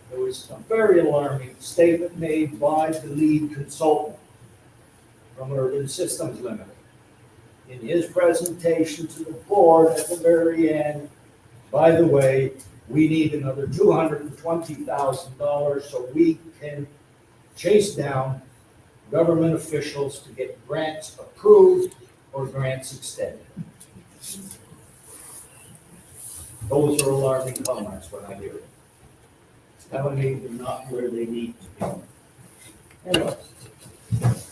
there was a very alarming statement made by the lead consultant from Urban Systems Limited. In his presentation to the board at the very end, by the way, we need another $220,000 so we can chase down government officials to get grants approved or grants extended. Those are alarming comments when I hear it. It's telling me they're not where they need to be. Anyway,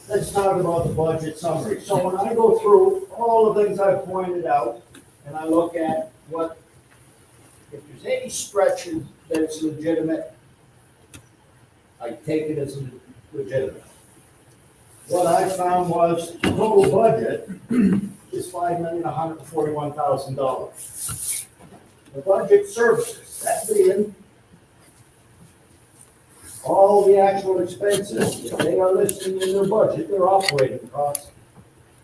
let's talk about the budget summary. So when I go through all the things I've pointed out, and I look at what, if there's any stretches that it's legitimate, I take it as legitimate. What I found was the total budget is $5,141,000. The budget services, that being all the actual expenses, if they are listed in their budget, their operating costs,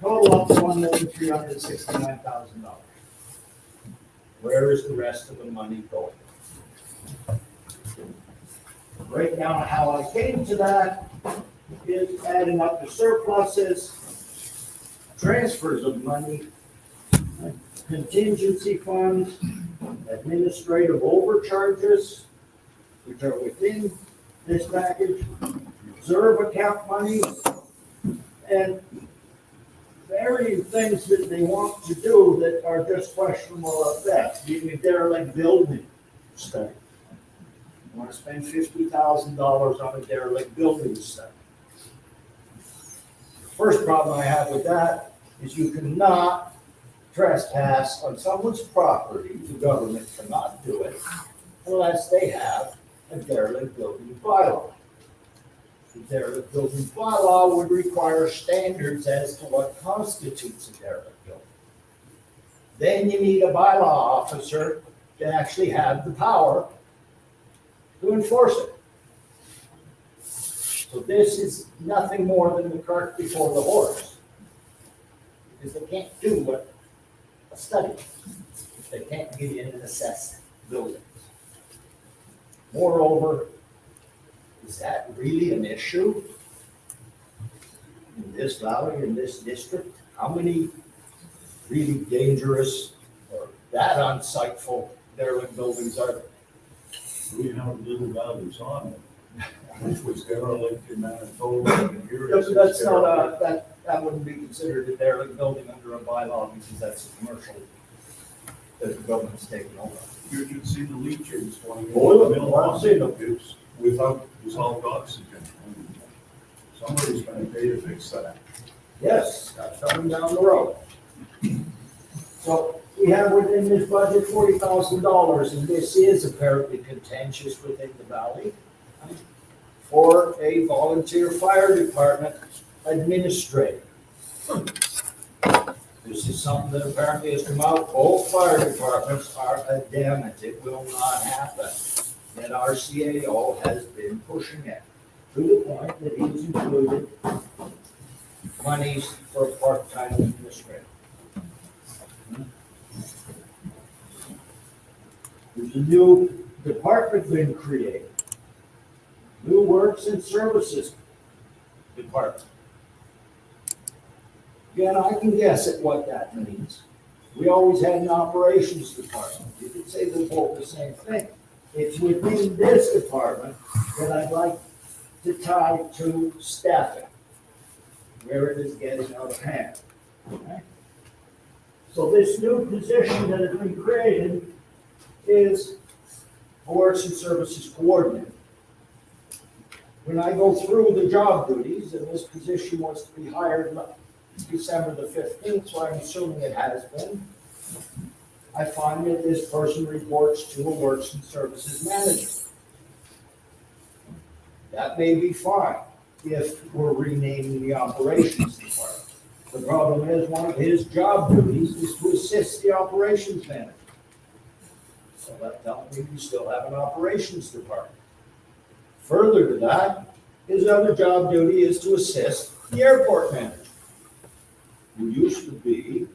total up to $1,369,000. Where is the rest of the money going? Breakdown of how I came to that is adding up the surpluses, transfers of money, contingency funds, administrative overcharges, which are within this package, reserve account money, and varying things that they want to do that are just questionable at best. Maybe derelict building study. You want to spend $50,000 on a derelict building study. The first problem I have with that is you cannot trespass on someone's property. The government cannot do it unless they have a derelict building bylaw. The derelict building bylaw would require standards as to what constitutes a derelict building. Then you need a bylaw officer to actually have the power to enforce it. So this is nothing more than the cart before the horse. Because they can't do what a study if they can't get in and assess buildings. Moreover, is that really an issue in this valley, in this district? How many really dangerous or that unsightful derelict buildings are there? We have Little Valleys on it, which was derelict in Manitoba, and here it's. That's not that wouldn't be considered a derelict building under a bylaw because that's a commercial that the government's taking over. You should see the leachers going Oh, in the mill I've seen them. it's without dissolved oxygen. Somebody's gonna pay to fix that. Yes, that's coming down the road. So we have within this budget $40,000, and this is apparently contentious within the valley for a volunteer fire department administrator. This is something that apparently has come out. Both fire departments are adamant it will not happen. And our CAO has been pushing it to the point that he's included monies for a part-time administrator. There's a new department been created. New Works and Services Department. Again, I can guess at what that means. We always had an operations department. You could say they're both the same thing. It's within this department that I'd like to tie to staffing, where it is getting out of hand. Okay? So this new position that has been created is Works and Services Coordinator. When I go through the job duties, and this position was to be hired December the 15th, so I'm assuming it has been, I find that this person reports to a Works and Services Manager. That may be fine if we're renaming the Operations Department. The problem is one of his job duties is to assist the Operations Manager. So that tells me we still have an Operations Department. Further to that, his other job duty is to assist the Airport Manager, who used to be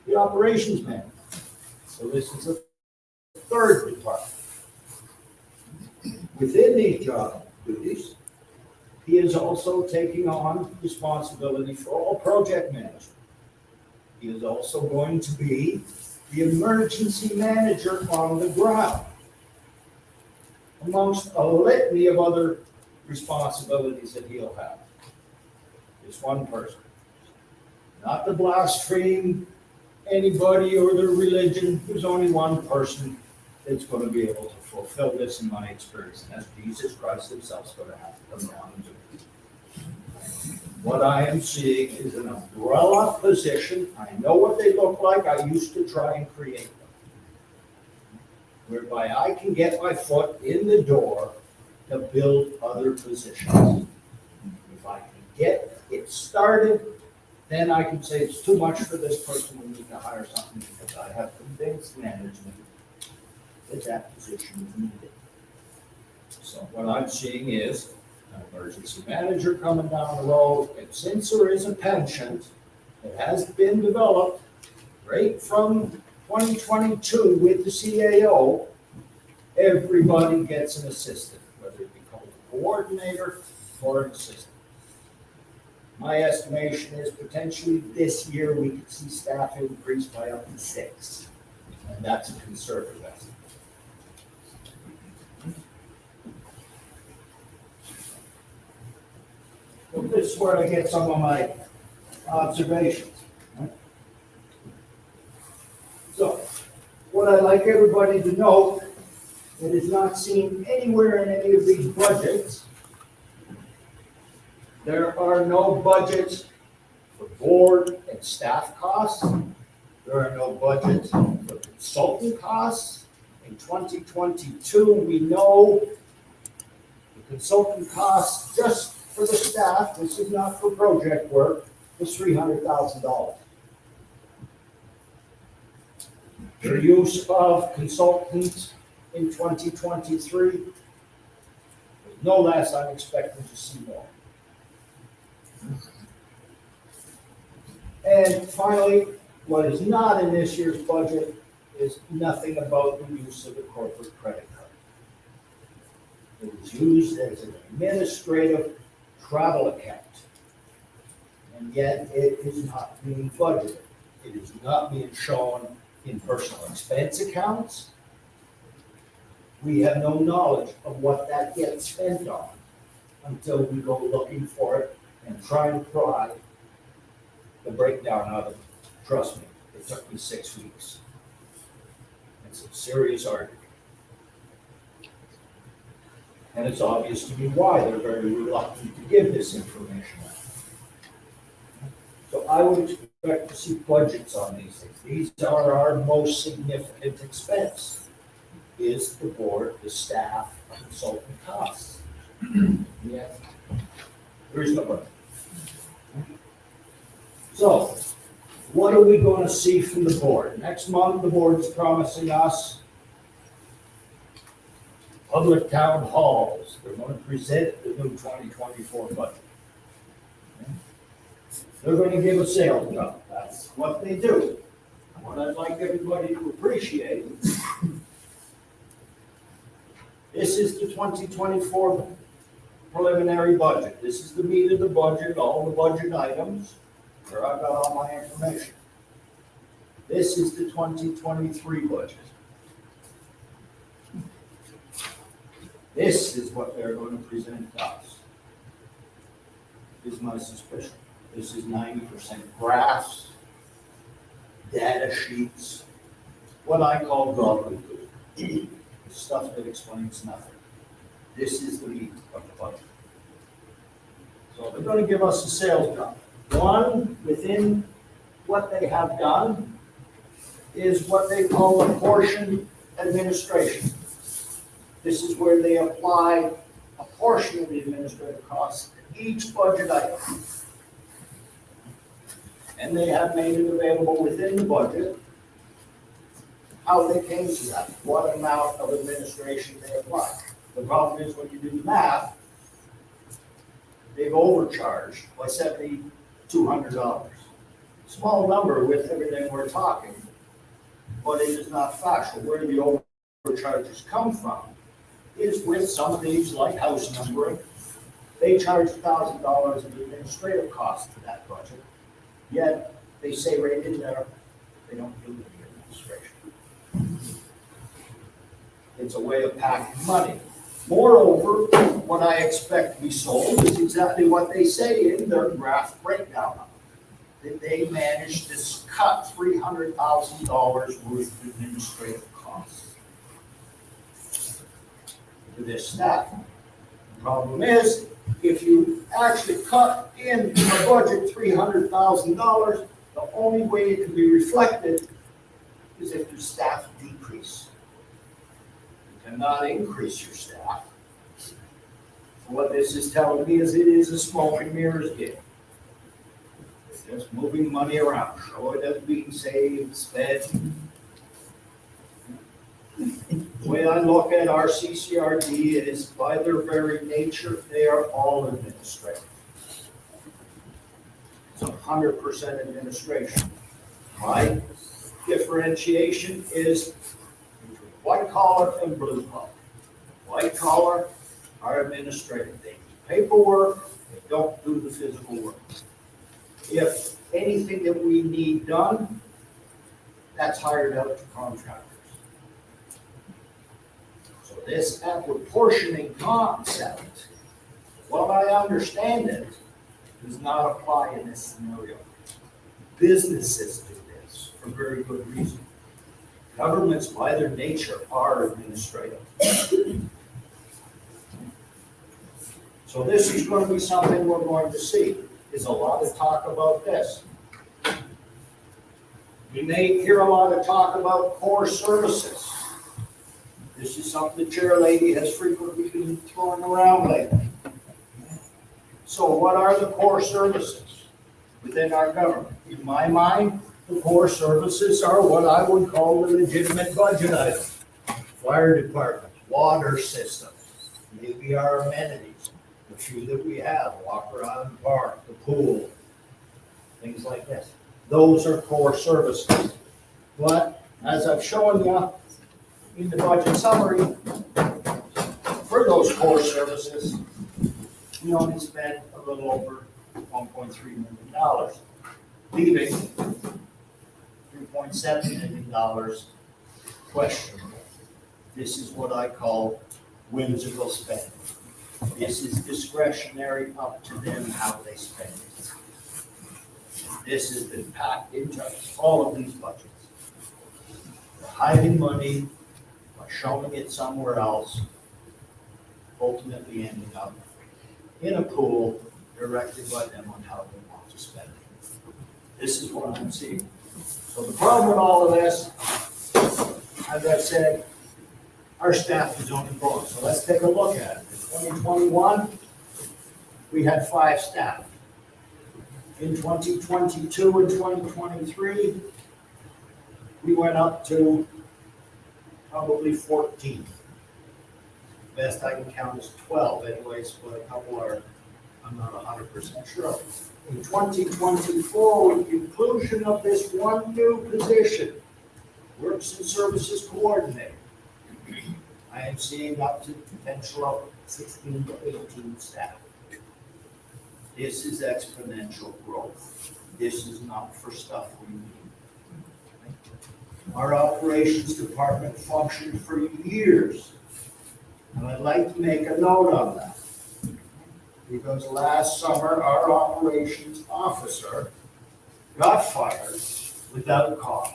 the Operations Manager. So this is a third department. Within these job duties, he is also taking on responsibility for all project management. He is also going to be the emergency manager on the ground, amongst a litany of other responsibilities that he'll have. It's one person. Not to blaspheme anybody or their religion, there's only one person that's going to be able to fulfill this in my experience, and that's Jesus Christ himself's going to have to come down and do it. What I am seeing is an umbrella position. I know what they look like. I used to try and create them, whereby I can get my foot in the door to build other positions. If I can get it started, then I can say it's too much for this person, we need to hire something, because I have convinced management that that position is needed. So what I'm seeing is an emergency manager coming down the road, and since there is a penchant that has been developed right from 2022 with the CAO, everybody gets an assistant, whether it be called a coordinator or an assistant. My estimation is potentially this year we could see staff increase by up to 6, and that's a conservative estimate. So this is where I get some of my observations. So, what I'd like everybody to know, that is not seen anywhere in any of these budgets, there are no budgets for board and staff costs. There are no budgets for consultant costs. In 2022, we know the consultant costs just for the staff, this is not for project work, was $300,000. Their use of consultants in 2023, no less, I'm expecting to see more. And finally, what is not in this year's budget is nothing about the use of the corporate credit card. It is used as an administrative travel account, and yet it is not being budgeted. It is not being shown in personal expense accounts. We have no knowledge of what that gets spent on until we go looking for it and try to pry the breakdown out of it. Trust me, it took me 6 weeks. It's a serious argument. And it's obvious to me why they're very reluctant to give this information out. So I would expect to see budgets on these things. These are our most significant expense, is the board, the staff, consultant costs. Yet, there is no budget. So, what are we going to see from the board? Next month, the board is promising us public town halls. They're going to present the new 2024 budget. They're going to give a sales job. That's what they do. What I'd like everybody to appreciate, this is the 2024 preliminary budget. This is the meat of the budget, all the budget items, where I've got all my information. This is the 2023 budget. This is what they're going to present to us, is my suspicion. This is 90% graphs, data sheets, what I call gobbledygook, stuff that explains nothing. This is the meat of the budget. So they're going to give us a sales job. One, within what they have done, is what they call apportioned administration. This is where they apply a portion of the administrative costs to each budget item. And they have made it available within the budget how they came to that, what amount of administration they apply. The problem is when you do the math, they've overcharged by $7,200. Small number with everything we're talking, but it is not factual. Where the overcharges come from is with some of these, like house numbering. They charge $1,000 of administrative costs to that budget, yet they say right in there, they don't do the administration. It's a way of packing money. Moreover, what I expect to be sold is exactly what they say in their graph breakdown. That they managed to cut $300,000 worth of administrative costs to this staff. The problem is, if you actually cut in a budget $300,000, the only way it can be reflected is if your staff decrease. You cannot increase your staff. So what this is telling me is it is a smoke and mirrors game. It's just moving money around, show it as being saved, spent. The way I look at our CCRD is by their very nature, they are all administrative. It's 100% administration. My differentiation is between white collar and blue collar. White collar are administrative. They do paperwork, they don't do the physical work. If anything that we need done, that's hired out to contractors. So this apportioning concept, while I understand it, does not apply in this scenario. Businesses do this for very good reason. Governments, by their nature, are administrative. So this is going to be something we're going to see, is a lot of talk about this. We may hear a lot of talk about core services. This is something the chair lady has frequently been throwing around lately. So what are the core services within our government? In my mind, the core services are what I would call the legitimate budget items. Fire department, water system, maybe our amenities, the few that we have, Walker Island Park, the pool, things like this. Those are core services. But as I've shown you in the budget summary, for those core services, we only spent a little over $1.3 million, leaving $3.7 million questionable. This is what I call whimsical spending. This is discretionary, up to them how they spend it. This has been packed into all of these budgets. They're hiding money by showing it somewhere else, ultimately ending up in a pool directed by them on how they want to spend it. This is what I'm seeing. So the problem with all of this, as I said, our staff is only growing. So let's take a look at it. In 2021, we had 5 staff. In 2022 and 2023, we went up to probably 14. Best I can count is 12 anyways, but a couple are, I'm not 100% sure. In 2024, with the inclusion of this one new position, Works and Services Coordinator, I am seeing up to potential of 16 to 18 staff. This is exponential growth. This is not for stuff we need. Our operations department functioned for years. And I'd like to make a note on that. Because last summer, our operations officer got fired without cause.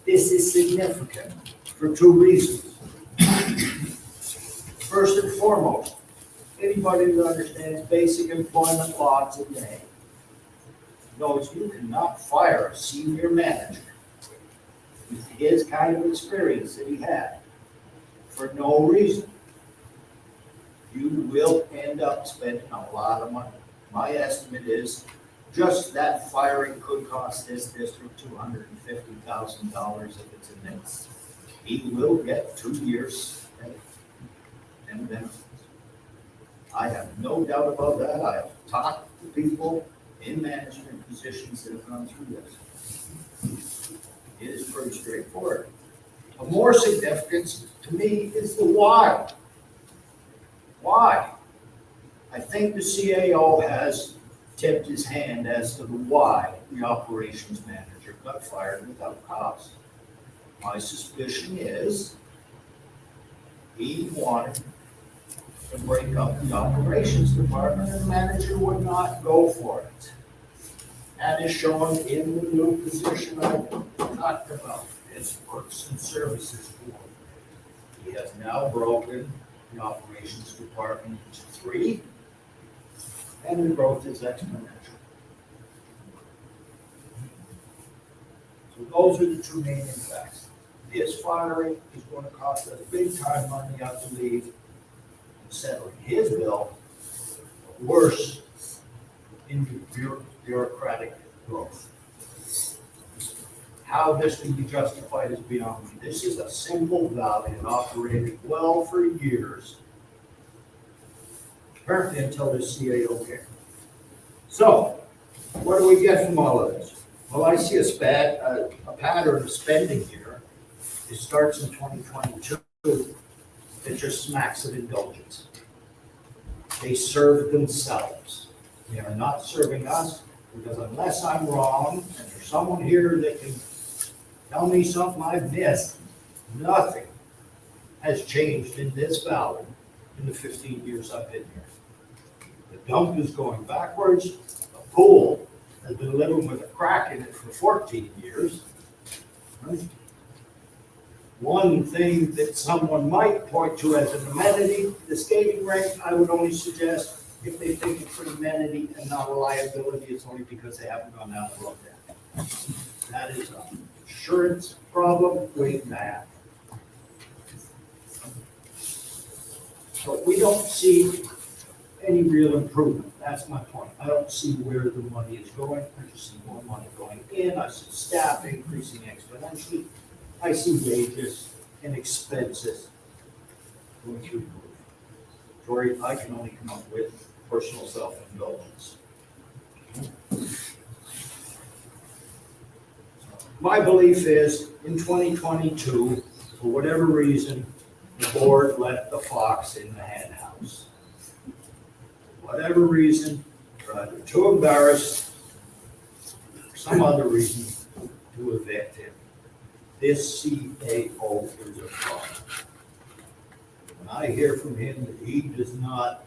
This is significant for 2 reasons. First and foremost, anybody who understands basic employment law today knows you cannot fire a senior manager with his kind of experience that he had for no reason. You will end up spending a lot of money. My estimate is just that firing could cost this district $250,000 if it's a mix. He will get 2 years and benefits. I have no doubt about that. I have talked to people in management positions that have gone through this. It is pretty straightforward. Of more significance to me is the why. Why? I think the CAO has tipped his hand as to the why the operations manager got fired without cause. My suspicion is he wanted to break up the operations department and the manager would not go for it. That is shown in the new position I talked about, his works and services board. He has now broken the operations department into 3, and the growth is exponential. So those are the 2 main impacts. This firing is going to cost us big time money, I believe, in settling his bill, but worse in the bureaucratic growth. How this can be justified is beyond me. This is a simple valley and operated well for years, apparently until this CAO came. So, what do we get from all of this? Well, I see a pattern of spending here. It starts in 2022. It just smacks of indulgence. They serve themselves. They are not serving us, because unless I'm wrong, and there's someone here that can tell me something I've missed, nothing has changed in this valley in the 15 years I've been here. The dump is going backwards. The pool has been living with a crack in it for 14 years. Right? One thing that someone might point to as an amenity, the skating rink, I would only suggest if they think it's an amenity and not a liability, it's only because they haven't gone down the road yet. That is an insurance problem with that. But we don't see any real improvement. That's my point. I don't see where the money is going. I just see more money going in. I see staff increasing exponentially. I see wages and expenses going through the roof. Tori, I can only come up with personal self-indulgence. My belief is in 2022, for whatever reason, the board let the fox in the hen house. For whatever reason, they're either too embarrassed, or some other reason, to evict him. This CAO is a problem. When I hear from him that he does not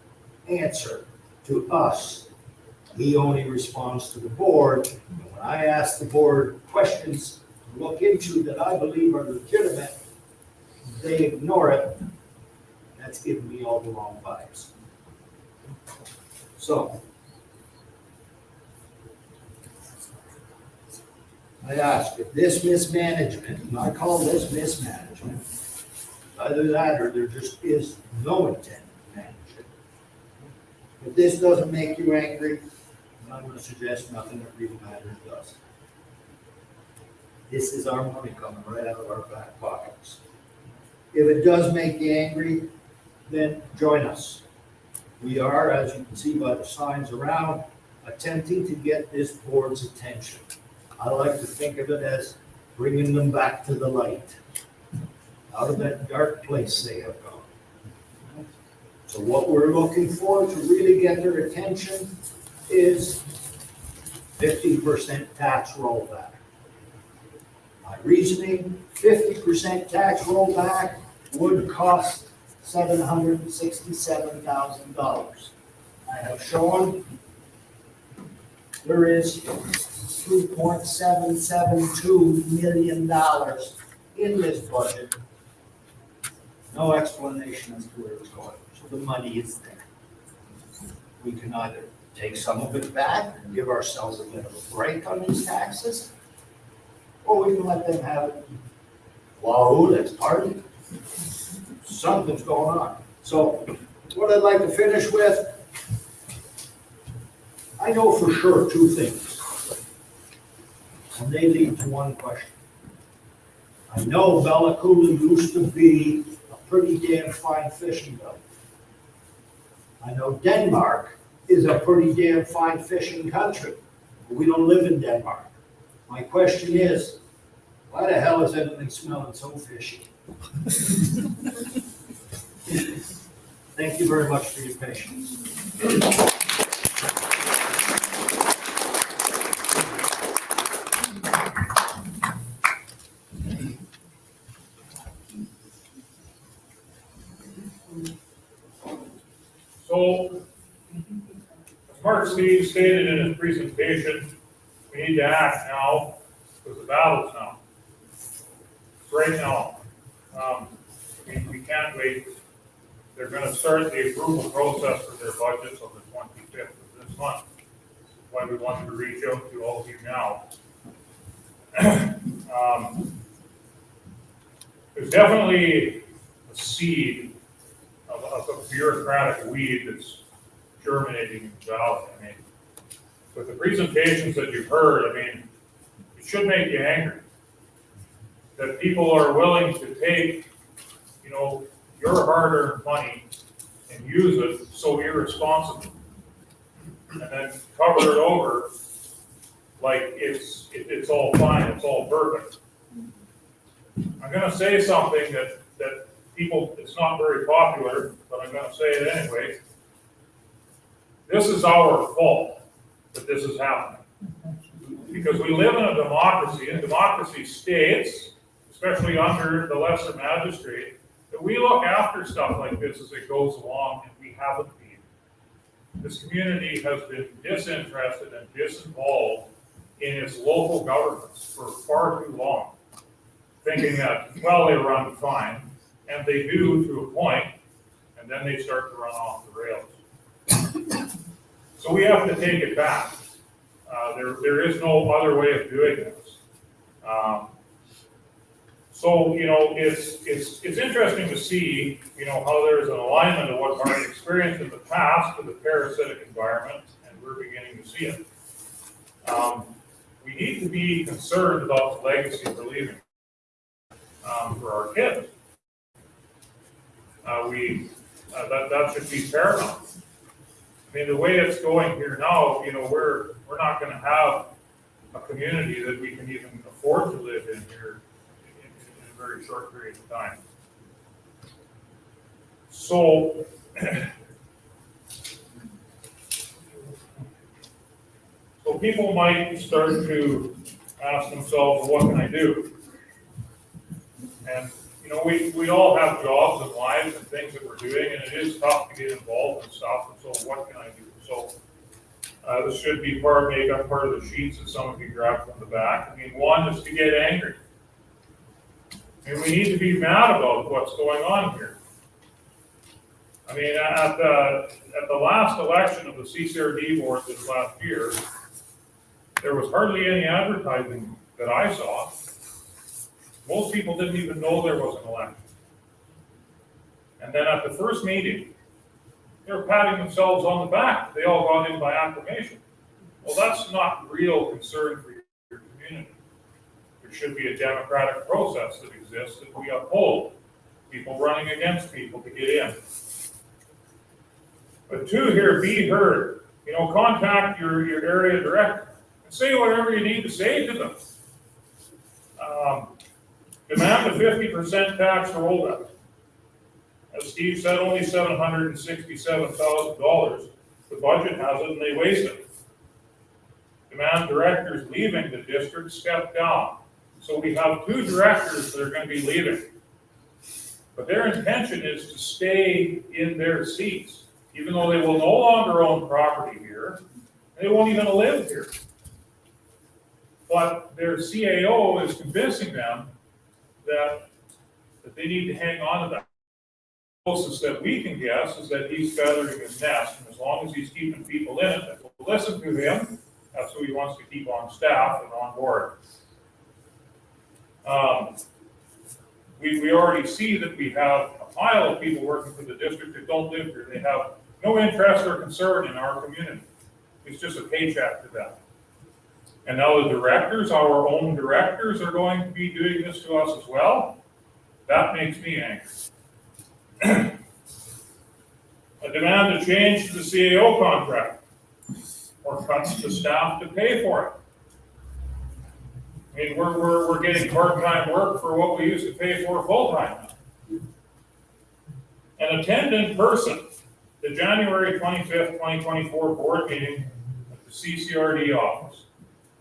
answer to us, he only responds to the board. And when I ask the board questions to look into that I believe are legitimate, they ignore it. That's giving me all the wrong vibes. So, I ask if this mismanagement, and I call this mismanagement, either that or there just is no intent to manage it. If this doesn't make you angry, then I'm going to suggest nothing that really matters does. This is our money coming right out of our back pockets. If it does make you angry, then join us. We are, as you can see by the signs around, attempting to get this board's attention. I like to think of it as bringing them back to the light, out of that dark place they have gone. So what we're looking for to really get their attention is 50% tax rollback. My reasoning, 50% tax rollback would cost $767,000. I have shown there is $2.772 million in this budget. No explanation as to where it's going. So the money is there. We can either take some of it back and give ourselves a bit of a break on these taxes, or we can let them have it. Wahoo, let's party. Something's going on. So what I'd like to finish with, I know for sure 2 things. And they lead to one question. I know Bella Coola used to be a pretty damn fine fishing village. I know Denmark is a pretty damn fine fishing country, but we don't live in Denmark. My question is, Why the hell is everything smelling so fishy? Thank you very much for your patience. So, as Mark Steve stated in his presentation, we need to act now, because the battle's now. Right now. We can't wait. They're gonna start the approval process for their budgets on the 25th of this month. That's why we wanted to reach out to all of you now. There's definitely a seed of a bureaucratic weed that's germinating in the valley. I mean, with the presentations that you've heard, I mean, it should make you angry that people are willing to take, you know, your hard-earned money and use it so irresponsibly, and then cover it over like it's all fine, it's all perfect. I'm gonna say something that people, it's not very popular, but I'm gonna say it anyway. This is our fault that this is happening. Because we live in a democracy, and democracy states, especially under the lesser magistrate, that we look after stuff like this as it goes along, and we haven't been. This community has been disinterested and disinvolved in its local governments for far too long, thinking that, well, they run fine, and they do to a point, and then they start to run off the rails. So we have to take it back. There is no other way of doing this. So, you know, it's interesting to see, you know, how there's an alignment of what Mark experienced in the past with the parasitic environment, and we're beginning to see it. We need to be concerned about the legacy we're leaving for our kids. That should be paramount. I mean, the way it's going here now, you know, we're not going to have a community that we can even afford to live in here in a very short period of time. So, so people might start to ask themselves, well, what can I do? And, you know, we all have jobs and lives and things that we're doing, and it is tough to get involved in stuff, and so what can I do? So, this should be make up part of the sheets that some of you grabbed from the back. I mean, one is to get angry. And we need to be mad about what's going on here. I mean, at the last election of the CCRD board this last year, there was hardly any advertising that I saw. Most people didn't even know there was an election. And then at the first meeting, they were patting themselves on the back. They all got in by acclamation. Well, that's not real concern for your community. There should be a democratic process that exists that we uphold. People running against people to get in. But two here, be heard. You know, contact your area director and say whatever you need to say to them. Demand a 50% tax for ODEC. As Steve said, only $767,000. The budget has it and they waste it. Demand directors leaving the district step down. So we have two directors that are going to be leaving. But their intention is to stay in their seats, even though they will no longer own property here. They won't even live here. But their CAO is convincing them that they need to hang on to that. The closest that we can guess is that he's feathering his nest, and as long as he's keeping people in it that will listen to him, that's who he wants to keep on staff and on board. We already see that we have a pile of people working for the district that don't live here. They have no interest or concern in our community. It's just a paycheck to them. And now the directors, our own directors, are going to be doing this to us as well. That makes me angry. A demand to change the CAO contract or cuts to staff to pay for it. I mean, we're getting part-time work for what we used to pay for full-time now. And attend in person the January 25th, 2024 board meeting at the CCRD office.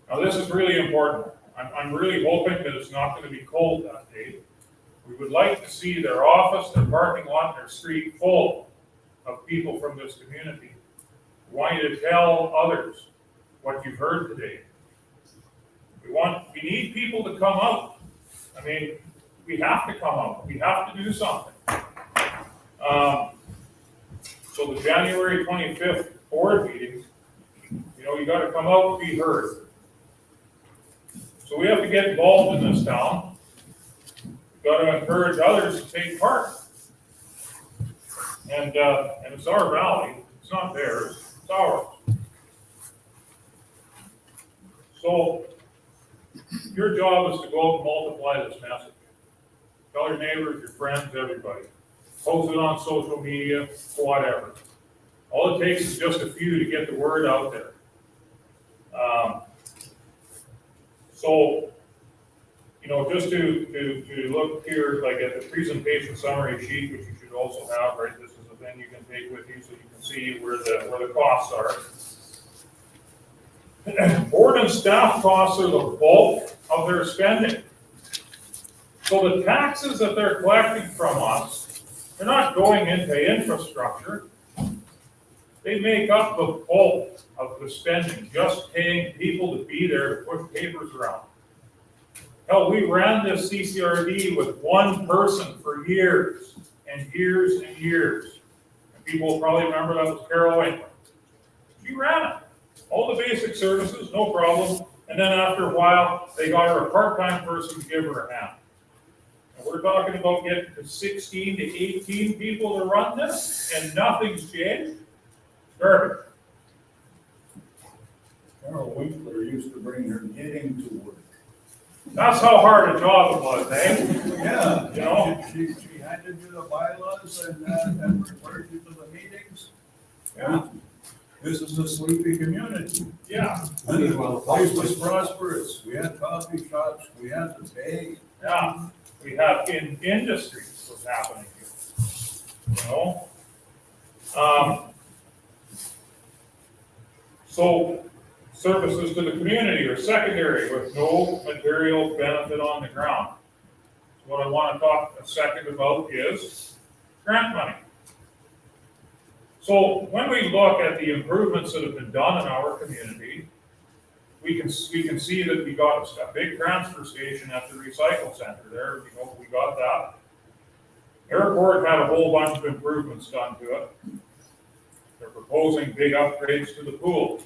Now, this is really important. I'm really hoping that it's not going to be cold that day. We would like to see their office, their parking lot, their street full of people from this community. We want you to tell others what you've heard today. We need people to come out. I mean, we have to come out. We have to do something. So the January 25th board meeting, you got to come out and be heard. So we have to get involved in this town. We've got to encourage others to take part. And it's our valley. It's not theirs. It's ours. So your job is to go out and multiply this message. Tell your neighbors, your friends, everybody. Post it on social media, whatever. All it takes is just a few to get the word out there. So, just to look here, like at the presentation summary sheet, which you should also have, right? This is a thing you can take with you so you can see where the costs are. Board and staff costs are the bulk of their spending. So the taxes that they're collecting from us, they're not going into infrastructure. They make up the bulk of the spending, just paying people to be there to push papers around. Hell, we ran this CCRD with one person for years and years and years. And people will probably remember that was Carol Winkler. She ran it. All the basic services, no problem. And then after a while, they got her a part-time person to give her a hand. And we're talking about getting to 16 to 18 people to run this, and nothing's changed. Garbage. Carol Winkler used to bring her knitting to work. That's how hard a job it was, eh? Yeah. She handed you the bylaws and referred you to the meetings. Yeah. This is a sleepy community. Yeah, And the place was prosperous. We had coffee shops, we had the bay. yeah. We have in industries what's happening here. So services to the community are secondary with no material benefit on the ground. So what I want to talk a second about is grant money. So when we look at the improvements that have been done in our community, we can see that we got a big transfer station at the recycle center there. We got that. Airport had a whole bunch of improvements done to it. They're proposing big upgrades to the pool.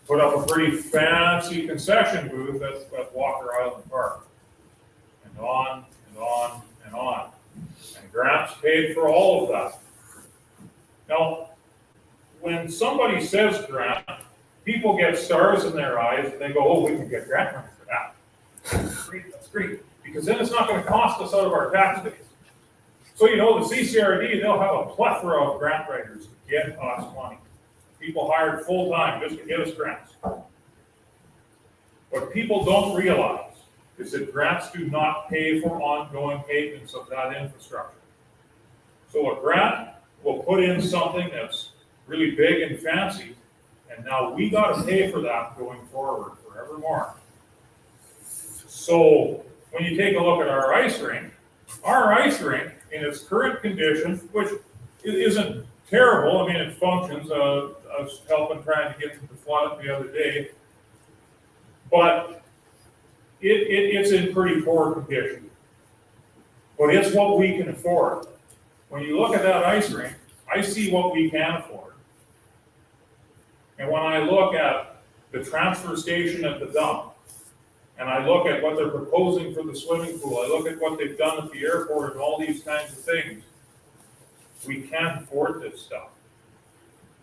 Put up a pretty fancy concession booth at Walker Island Park. And on and on and on. And grants paid for all of that. Now, when somebody says grant, people get stars in their eyes and they go, oh, we can get grant money for that. That's great. Because then it's not going to cost us out of our tax base. So, the CCRD, they'll have a plethora of grant writers to get us money. People hired full-time just to get us grants. What people don't realize is that grants do not pay for ongoing maintenance of that infrastructure. So a grant will put in something that's really big and fancy, and now we got to pay for that going forward forevermore. So when you take a look at our ice rink in its current condition, which isn't terrible, I mean, it functions. I was helping trying to get them to flood it the other day, but it's in pretty poor condition. But it's what we can afford. When you look at that ice rink, I see what we can afford. And when I look at the transfer station at the dump, and I look at what they're proposing for the swimming pool, I look at what they've done at the airport and all these kinds of things, we can't afford this stuff.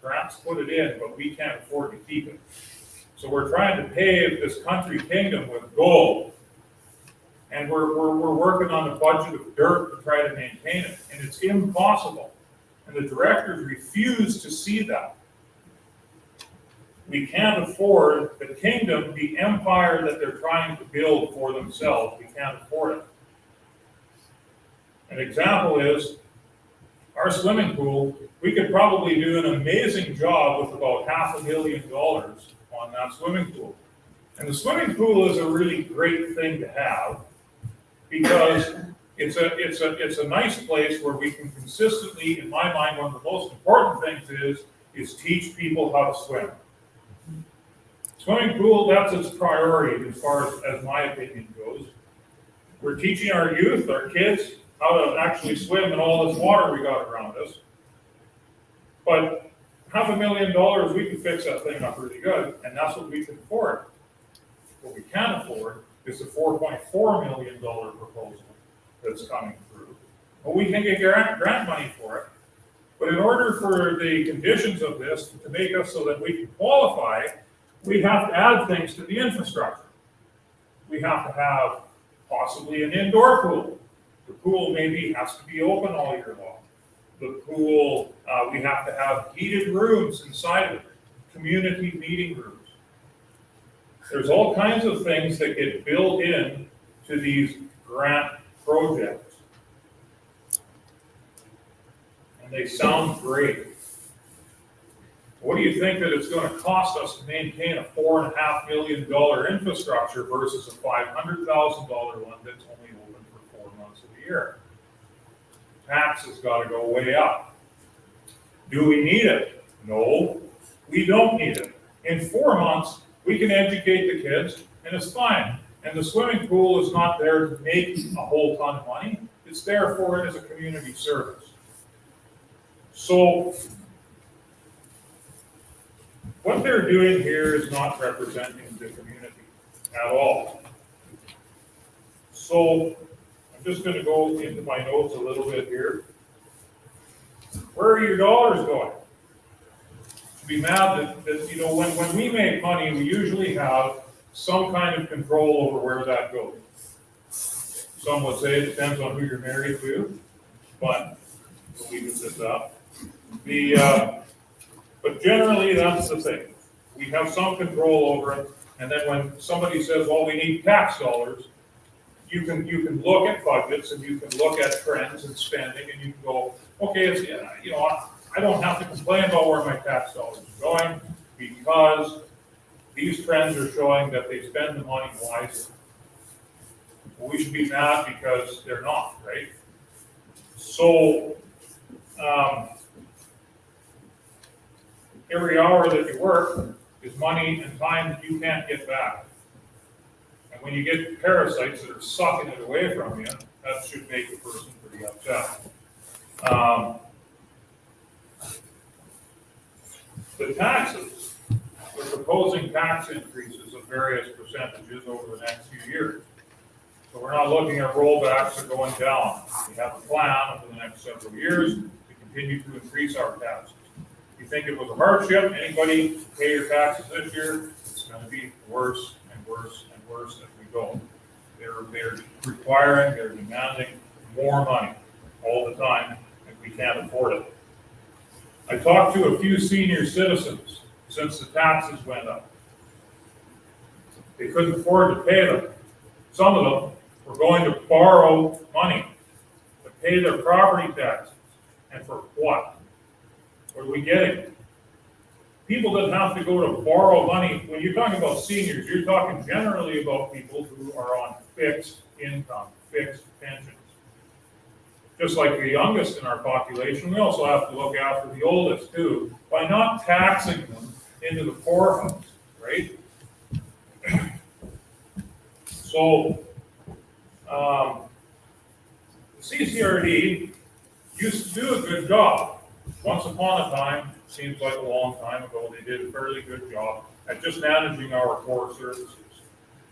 Grants put it in, but we can't afford to keep it. So we're trying to pave this country kingdom with gold. And we're working on a budget of dirt to try to maintain it. And it's impossible. And the directors refuse to see that. We can't afford the kingdom, the empire that they're trying to build for themselves. We can't afford it. An example is our swimming pool. We could probably do an amazing job with about $500,000 on that swimming pool. And the swimming pool is a really great thing to have because it's a nice place where we can consistently, in my mind, one of the most important things is teach people how to swim. Swimming pool, that's its priority as far as my opinion goes. We're teaching our youth, our kids, how to actually swim in all this water we got around us. But $500,000, we can fix that thing up really good, and that's what we can afford. What we can't afford is the $4.4 million proposal that's coming through. Well, we can get grant money for it, but in order for the conditions of this to make us so that we can qualify, we have to add things to the infrastructure. We have to have possibly an indoor pool. The pool maybe has to be open all year long. The pool, we have to have heated rooms inside of it, community meeting rooms. There's all kinds of things that get built in to these grant projects. And they sound great. What do you think that it's going to cost us to maintain a $4.5 million infrastructure versus a $500,000 one that's only open for 4 months of the year? Taxes got to go way up. Do we need it? No, we don't need it. In 4 months, we can educate the kids, and it's fine. And the swimming pool is not there to make a whole ton of money. It's there for it as a community service. So, what they're doing here is not representing the community at all. So, I'm just going to go into my notes a little bit here. Where are your dollars going? To be mad that you know, when we make money, we usually have some kind of control over where that goes. Some would say it depends on who you're married to, but we'll leave it at that. But generally, that's the thing. We have some control over it, and then when somebody says, well, we need tax dollars, you can look at budgets and you can look at trends and spending, and you can go, okay, it's, you know, I don't have to complain about where my tax dollars are going because these trends are showing that they spend the money wisely. Well, we should be mad because they're not, right? So, every hour that you work is money and time that you can't get back. And when you get parasites that are sucking it away from you, that should make a person pretty upset. The taxes, we're proposing tax increases of various percentages over the next few years. So we're not looking at rollbacks or going down. We have a plan over the next several years to continue to increase our taxes. If you think it was a hardship, anybody pay your taxes this year, it's going to be worse and worse and worse as we go. They're requiring, they're demanding more money all the time, and we can't afford it. I talked to a few senior citizens since the taxes went up. They couldn't afford to pay them. Some of them were going to borrow money to pay their property taxes. And for what? What are we getting? People that have to go to borrow money, when you're talking about seniors, you're talking generally about people who are on fixed income, fixed pensions. Just like the youngest in our population, we also have to look after the oldest too, by not taxing them into the poorhouse, right? So, the CCRD used to do a good job. Once upon a time, seems like a long time ago, they did a fairly good job at just managing our core services.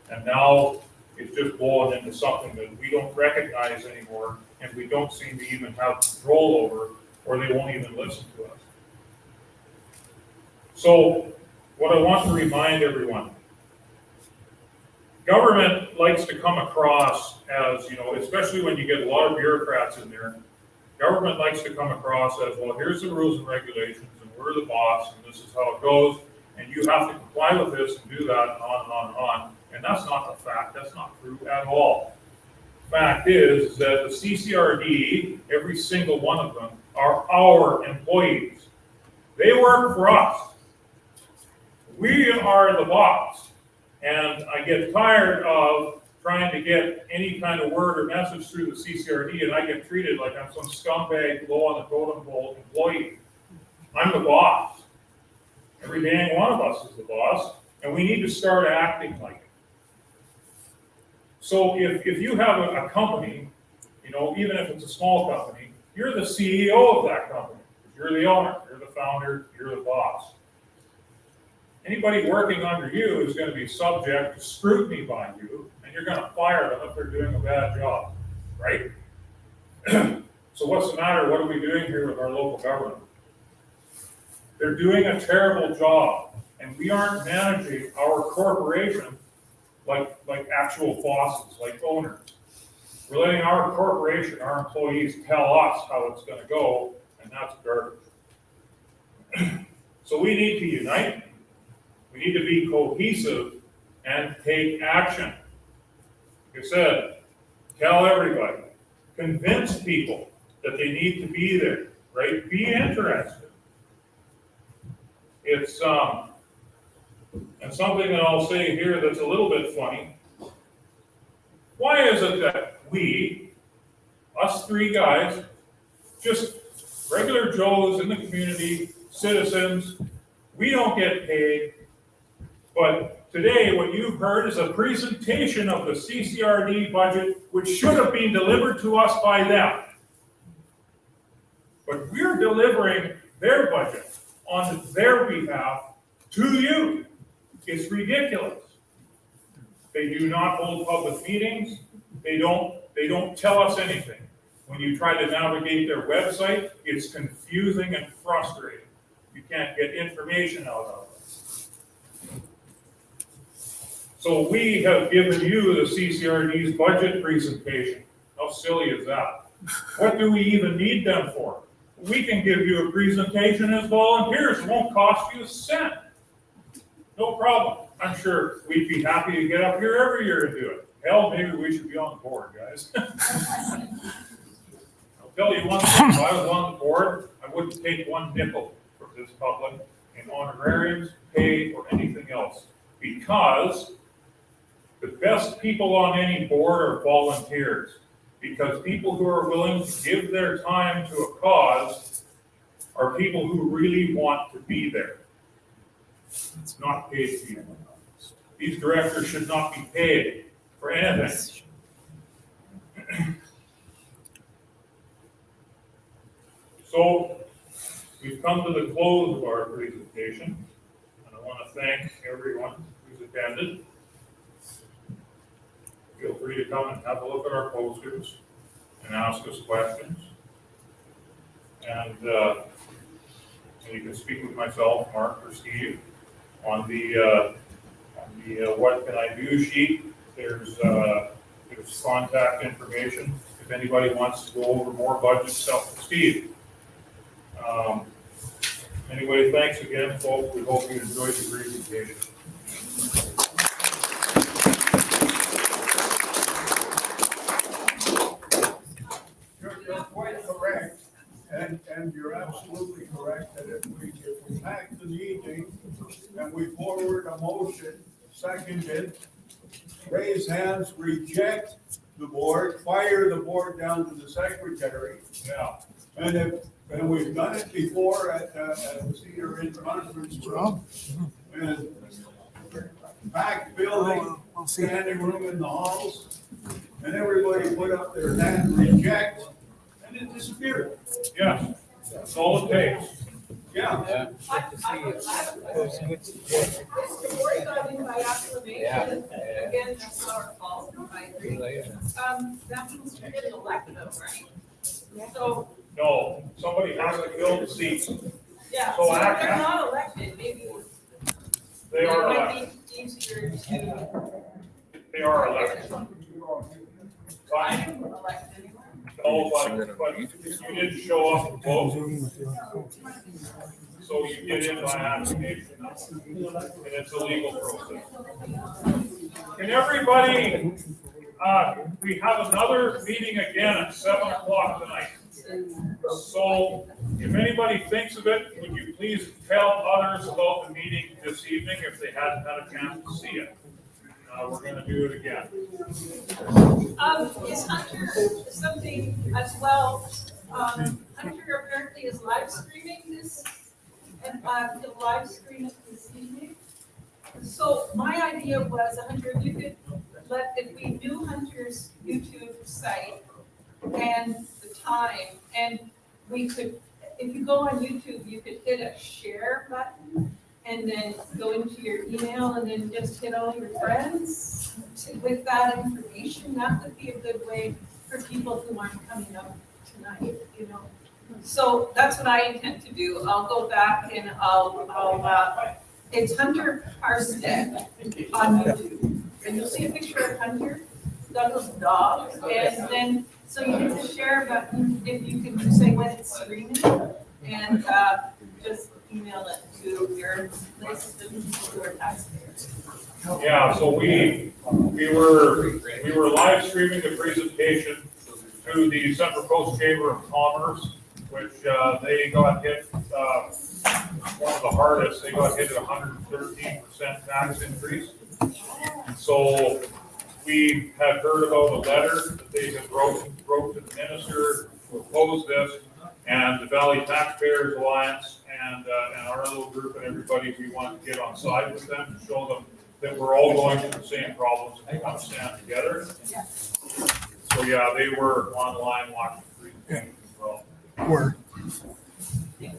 And now it's just blowing into something that we don't recognize anymore, and we don't seem to even have control over, or they won't even listen to us. So, what I want to remind everyone, government likes to come across as, you know, especially when you get a lot of bureaucrats in there, government likes to come across as, well, here's the rules and regulations, and we're the boss, and this is how it goes, and you have to comply with this and do that, and on and on and on. And that's not the fact, that's not true at all. Fact is that the CCRD, every single one of them, are our employees. They work for us. We are the boss. And I get tired of trying to get any kind of word or message through the CCRD, and I get treated like I'm some scumbag, low on the totem pole employee. I'm the boss. Every dang one of us is the boss, and we need to start acting like it. So if you have a company, you know, even if it's a small company, you're the CEO of that company. You're the owner, you're the founder, you're the boss. Anybody working under you is going to be subject to scrutiny by you, and you're going to fire them if they're doing a bad job, right? So what's the matter? What are we doing here with our local government? They're doing a terrible job, and we aren't managing our corporation like actual bosses, like owners. We're letting our corporation, our employees, tell us how it's going to go, and that's garbage. So we need to unite. We need to be cohesive and take action. Like I said, tell everybody, convince people that they need to be there, right? Be interested. It's and something that I'll say here that's a little bit funny. Why is it that we, us three guys, just regular Joes in the community, citizens, we don't get paid, but today what you've heard is a presentation of the CCRD budget, which should have been delivered to us by them. But we're delivering their budget on their behalf to you. It's ridiculous. They do not hold public meetings. They don't tell us anything. When you try to navigate their website, it's confusing and frustrating. You can't get information out of it. So we have given you the CCRD's budget presentation. How silly is that? What do we even need them for? We can give you a presentation as volunteers. It won't cost you a cent. No problem. I'm sure we'd be happy to get up here every year and do it. Hell, maybe we should be on the board, guys. I'll tell you one thing, if I was on the board, I wouldn't take one nickel from this public in honorariums, pay, or anything else. Because the best people on any board are volunteers. Because people who are willing to give their time to a cause are people who really want to be there. It's not paid people. These directors should not be paid for anything. So we've come to the close of our presentation, and I want to thank everyone who's attended. Feel free to come and have a look at our posters and ask us questions. And you can speak with myself, Mark, or Steve on the what can I do sheet. There's contact information if anybody wants to go over more budget stuff with Steve. Anyway, thanks again, folks. We hope you enjoyed the presentation. You're quite correct, and you're absolutely correct that if we pack the meeting and we forward a motion, seconded, raise hands, reject the board, fire the board down to the secretary. Yeah. And we've done it before at the Cedar Inn Conference Room. And packed building, standing room in the halls, and everybody put up their hand, reject, and it disappeared. Yeah, that's all it takes. Yeah. Mr. Ward got in by acclamation. Again, that's not our fault, I agree. That means you're getting elected, right? So, No, somebody has to fill the seats. yeah, So so if act- they're not elected, maybe They it are might elected. be easier to. They are elected. I Fine. didn't elect anyone. No, but you didn't show up to vote. So you get in by application, and it's a legal process. Can everybody, we have another meeting again at 7 o'clock tonight. So if anybody thinks of it, would you please tell others about the meeting this evening if they hadn't had a chance to see it? We're gonna do it again. Is Hunter something as well? Hunter apparently is live streaming this, and he'll live stream it this evening. So my idea was, Hunter, if you could if we knew Hunter's YouTube site and the time, and we could, if you go on YouTube, you could hit a share button and then go into your email and then just hit all your friends with that information. That would be a good way for people who aren't coming up tonight, you know. So that's what I intend to do. I'll go back and it's Hunter Parstead on YouTube. And you'll see a picture of Hunter, Douglas dog, and then, so you hit the share button if you can say when it's streaming, and just email it to your list of people who are taxpayers. Yeah, so we were live streaming the presentation to the Central Coast Chamber of Commerce, which they got hit, one of the hardest, they got hit at 113% tax increase. So we had heard about a letter that they had wrote to the minister to oppose this, and the Valley Taxpayers Alliance and our little group and everybody, we wanted to get on side with them to show them that we're all going through the same problems and we want to stand together. So yeah, they were online watching the presentation as well. Word. Yeah.